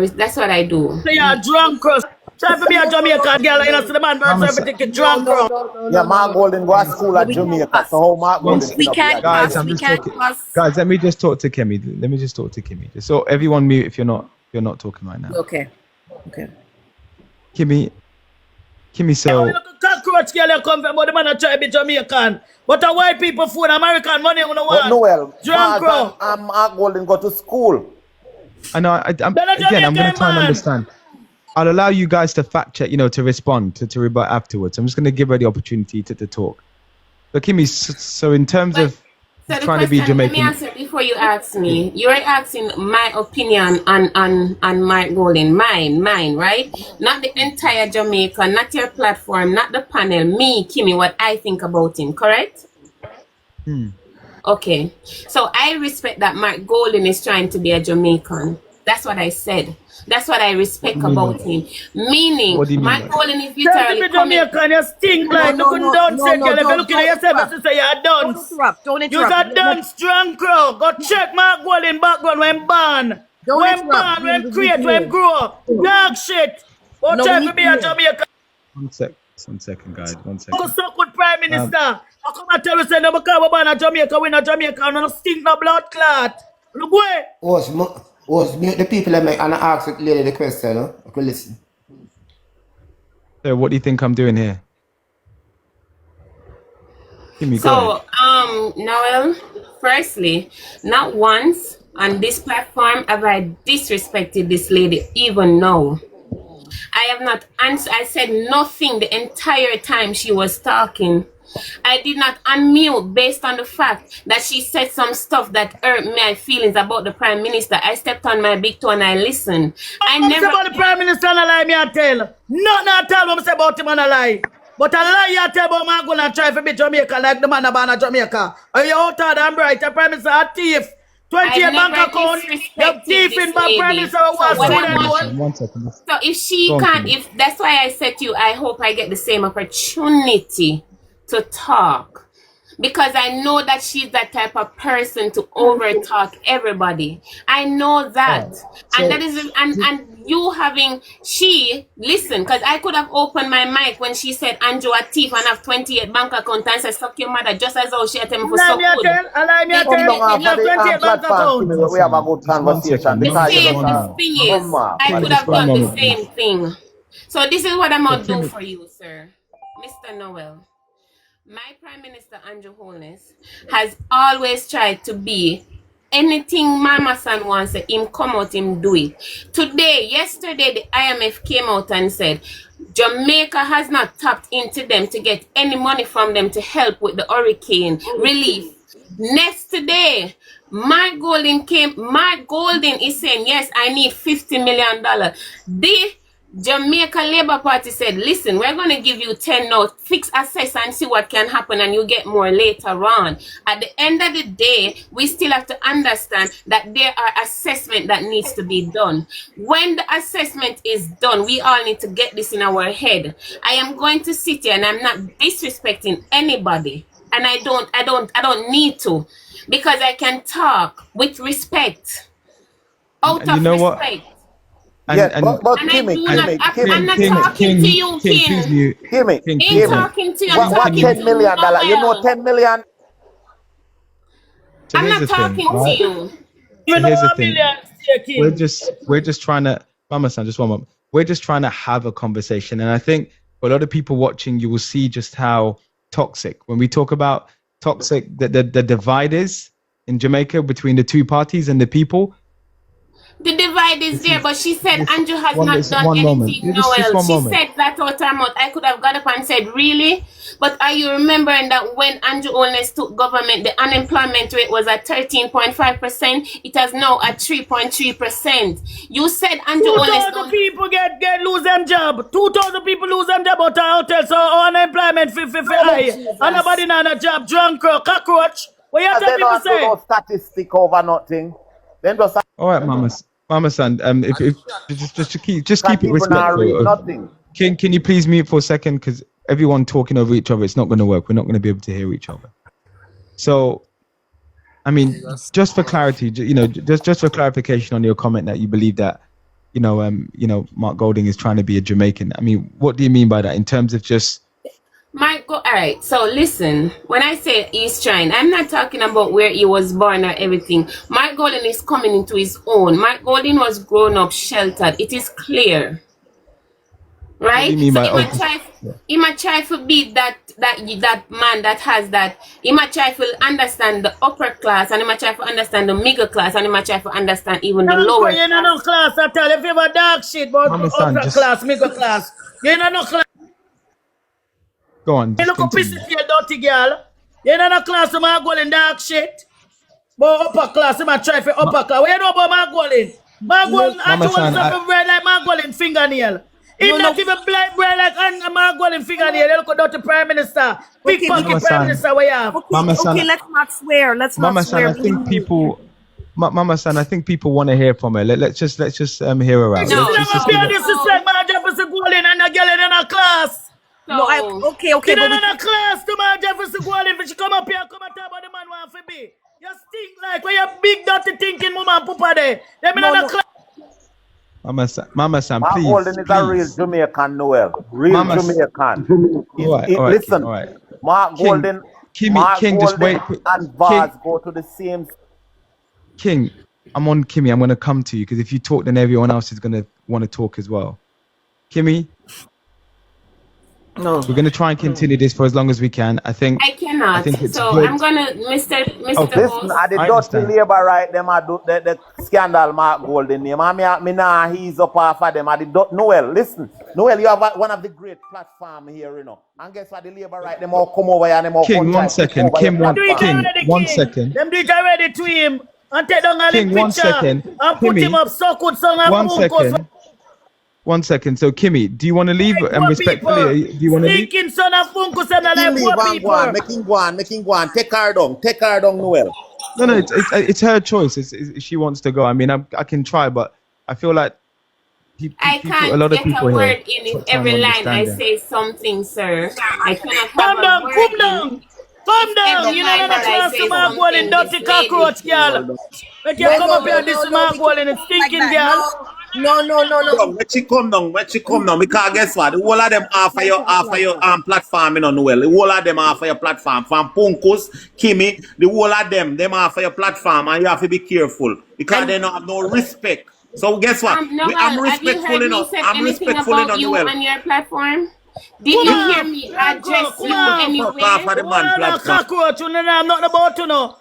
S8: do.
S1: They are drunk, cross. Try to be a Jamaican girl, you know, so the man burns everything drunk, cross.
S9: Yeah, Mark Golden go to school at Jamaica. So how Mark Golden
S7: We can't
S3: Guys,
S7: cuss.
S3: I'm
S7: We
S3: just
S7: can't
S3: talking.
S7: cuss.
S3: Guys, let me just talk to Kimmy. Just so everyone mute if you're not talking right now.
S7: Okay.
S3: Kimmy,
S1: Oh,
S3: so
S1: you look a cockroach girl, you come from, but the man a try to be Jamaican. But the white people food, American money, you know
S9: But
S1: what?
S9: Noel,
S1: Drunk, cross.
S9: Mark Golden go to school.
S3: I know. I'm
S1: Then a
S3: again. I'm going
S1: Jamaican
S3: to try and
S1: man.
S3: understand. I'll allow you guys to fact check, you know, to respond, to rebut afterwards. I'm just going to give her the opportunity to talk. But Kimmy, so in terms of
S8: So the
S3: trying to be
S8: question, let me
S3: Jamaican,
S8: answer before you ask me. You're asking my opinion on Mark Golding. Mine, right? Not the entire Jamaica, not your platform, not the panel. Me, Kimmy, what I think about him, correct? Okay. So I respect that Mark Golding is trying to be a Jamaican. That's what I said. That's what I respect about him. Meaning,
S3: What do you mean
S8: Mark
S3: by
S8: Golding is
S1: Try to
S8: literally
S1: be
S8: coming.
S1: Jamaican, you stink like,
S7: No,
S1: looking
S7: no,
S1: down,
S7: no,
S1: said,
S7: no,
S1: girl, if you
S7: don't-
S1: looking at
S7: don't
S1: yourself, you say you're
S7: Don't
S1: done.
S7: interrupt. Don't
S1: You're
S7: interrupt.
S1: a dance drunk, crow. Go check Mark Golding background when born.
S7: Don't
S1: When
S7: interrupt.
S1: born, when create, when grow. Dog shit. Go
S7: No,
S1: try
S7: we
S1: to be
S7: need
S1: a
S7: to hear.
S1: Jamaican.
S3: one second, guys, one
S1: Go
S3: second.
S1: suck with Prime Minister. I come and tell you, say, no, because we're born in Jamaica, we're not Jamaica, no stink, no blood clot. Look away.
S10: Oh, Was mute the people that make and ask the lady the question, no? Okay, listen.
S3: So what do you think I'm doing here? Kimmy, go ahead.
S8: So, Noel, firstly, not once on this platform have I disrespected this lady, even now. I have not answered. I said nothing the entire time she was talking. I did not unmute based on the fact that she said some stuff that hurt my feelings about the Prime Minister. I stepped on my big toe and I listened. I never
S1: about the Prime Minister and a lie, me I tell. Nothing I tell what I say about him and a lie. But a lie I tell about man gonna try to be Jamaica like the man about Jamaica. Are you out and bright? The Prime Minister a thief. 28 bank account. The thief in my Prime Minister was
S3: One second.
S8: So if she can't, if that's why I said to you, I hope I get the same opportunity to talk, because I know that she's that type of person to over talk everybody. I know that. And that is and you having listen, because I could have opened my mic when she said Andrew a thief and have 28 bank account and said suck your mother, just as how she had him for so good.
S10: We have a good conversation.
S8: The thing is, I could have done the same thing. So this is what I'm gonna do for you, sir. Mr. Noel. My Prime Minister Andrew Holness has always tried to be anything Mama San wants, him come out, him do it. Yesterday, the IMF came out and said Jamaica has not tapped into them to get any money from them to help with the hurricane relief. Next today, Mark Golden is saying, yes, I need $50 million. The Jamaica Labour Party said, listen, we're going to give you 10 now, fix, assess and see what can happen and you get more later on. At the end of the day, we still have to understand that there are assessment that needs to be done. When the assessment is done, we all need to get this in our head. I am going to sit here and I'm not disrespecting anybody. And I don't need to, because I can talk with respect. Out of respect.
S3: What?
S10: But Kimmy,
S8: I'm not talking to you, King.
S10: Kimmy,
S8: talking to you.
S10: What $10 million? You know 10 million?
S3: So
S8: I'm not talking to you.
S3: So here's the thing. We're just trying to, Mama San, just one moment. We're just trying to have a conversation. And I think for a lot of people watching, you will see just how toxic, when we talk about toxic, the divide is in Jamaica between the two parties and the people.
S8: The divide is there, but she said Andrew has not done anything, Noel. She said that out her mouth. I could have got up and said, really? But are you remembering that when Andrew Holness took government, the unemployment rate was at 13.5%? It has now at 3.3%. You said Andrew Holness...
S1: 2,000 people lose them job. 2,000 people lose them job out of hotel, so unemployment high. And nobody not a job. Drunk cockroach. What you tell people say?
S10: No statistic over nothing. Then just
S3: all right, Mama San, if just keep it respectful.
S10: Nothing.
S3: Can you please mute for a second, because everyone talking over each other, it's not going to work. We're not going to be able to hear each other. So, I mean, just for clarity, just for clarification on your comment that you believe that, Mark Golding is trying to be a Jamaican. I mean, what do you mean by that in terms of just?
S8: All right, so listen, when I say he's trying, I'm not talking about where he was born or everything. Mark Golding is coming into his own. Mark Golding was grown up sheltered. It is clear. Right? So he might try to be that man that has that. He might try to understand the upper class, and he might try to understand the middle class, and he might try to understand even the lower class.
S1: You know no class at all. If you have a dark shit about upper class, middle class, you know no class.
S3: Go on.
S1: You look up pissy to your dirty girl. You know no class of Mark Golding dark shit. But upper class, you might try for upper class. What you know about Mark Golding? Mark Golding actually wants something red like Mark Golding fingernail. He's not even black bread like Mark Golding fingernail. You look at the Prime Minister. Big funky Prime Minister we have.
S7: Okay, let's not swear. Let's not swear.
S3: Mama San, I think people want to hear from her. Let's just hear her out.
S1: No, disrespect man. Jefferson Golding and a girl in a class.
S7: No, okay.
S1: You don't know the class to man Jefferson Golding. If she come up here and come and talk about the man want to be. You stink like when you big dirty thinking mama and papa there. Let me know the class.
S3: Mama Sam,
S10: Mark
S3: please.
S10: Golding is a real Jamaican, Noel. Jamaican. Listen, Mark Golding,
S3: King, just wait.
S10: And Vaz go to the same.
S3: King, I'm on Kimmy. I'm going to come to you because if you talk, then everyone else is going to want to talk as well. Kimmy?
S5: No.
S3: We're going to try and continue this for as long as we can. I
S8: cannot.
S3: think it's
S8: so
S3: good.
S8: I'm gonna, Mr.
S10: Listen, I the dirty labor right them I do the scandal Mark Golden name. Me nah he's up off of them. I the Noel, listen. Noel, you have one of the great platform here, you know. And guess what the labor right them all come over here and them all
S3: King, 1 second. Kim, one second.
S1: Them do it already to him. And take down a
S3: King,
S1: picture
S3: 1 second.
S1: and put him up so good song and
S3: 1 second. 1 second. So, Kimmy, do you want to leave? And respectfully, do you want to leave?
S1: Stinking son of Funkus and like poor people.
S10: Make him go on. Take her down, Noel.
S3: No, it's her choice. If she wants to go. I mean, I can try, but I feel like
S8: I can't
S3: a lot of
S8: get
S3: people
S8: a word
S3: here
S8: in if every line I say something, sir. I cannot have
S1: Calm
S8: a word
S1: down. Calm down. You know that class smart boy in dirty cockroach, girl. Make you come up here and this smart boy in stinking girl.
S7: No.
S10: When she come down, because guess what? The whole of them offer your platform, you know, Noel. The whole of them offer your platform. From Punkus, Kimmy, the whole of them offer your platform, and you have to be careful because they don't have no respect. So guess what?
S8: Noel,
S10: I'm respectful enough. I'm respectful enough, Noel.
S8: On your platform? Did you hear me address you anyway?
S1: I'm not about to know.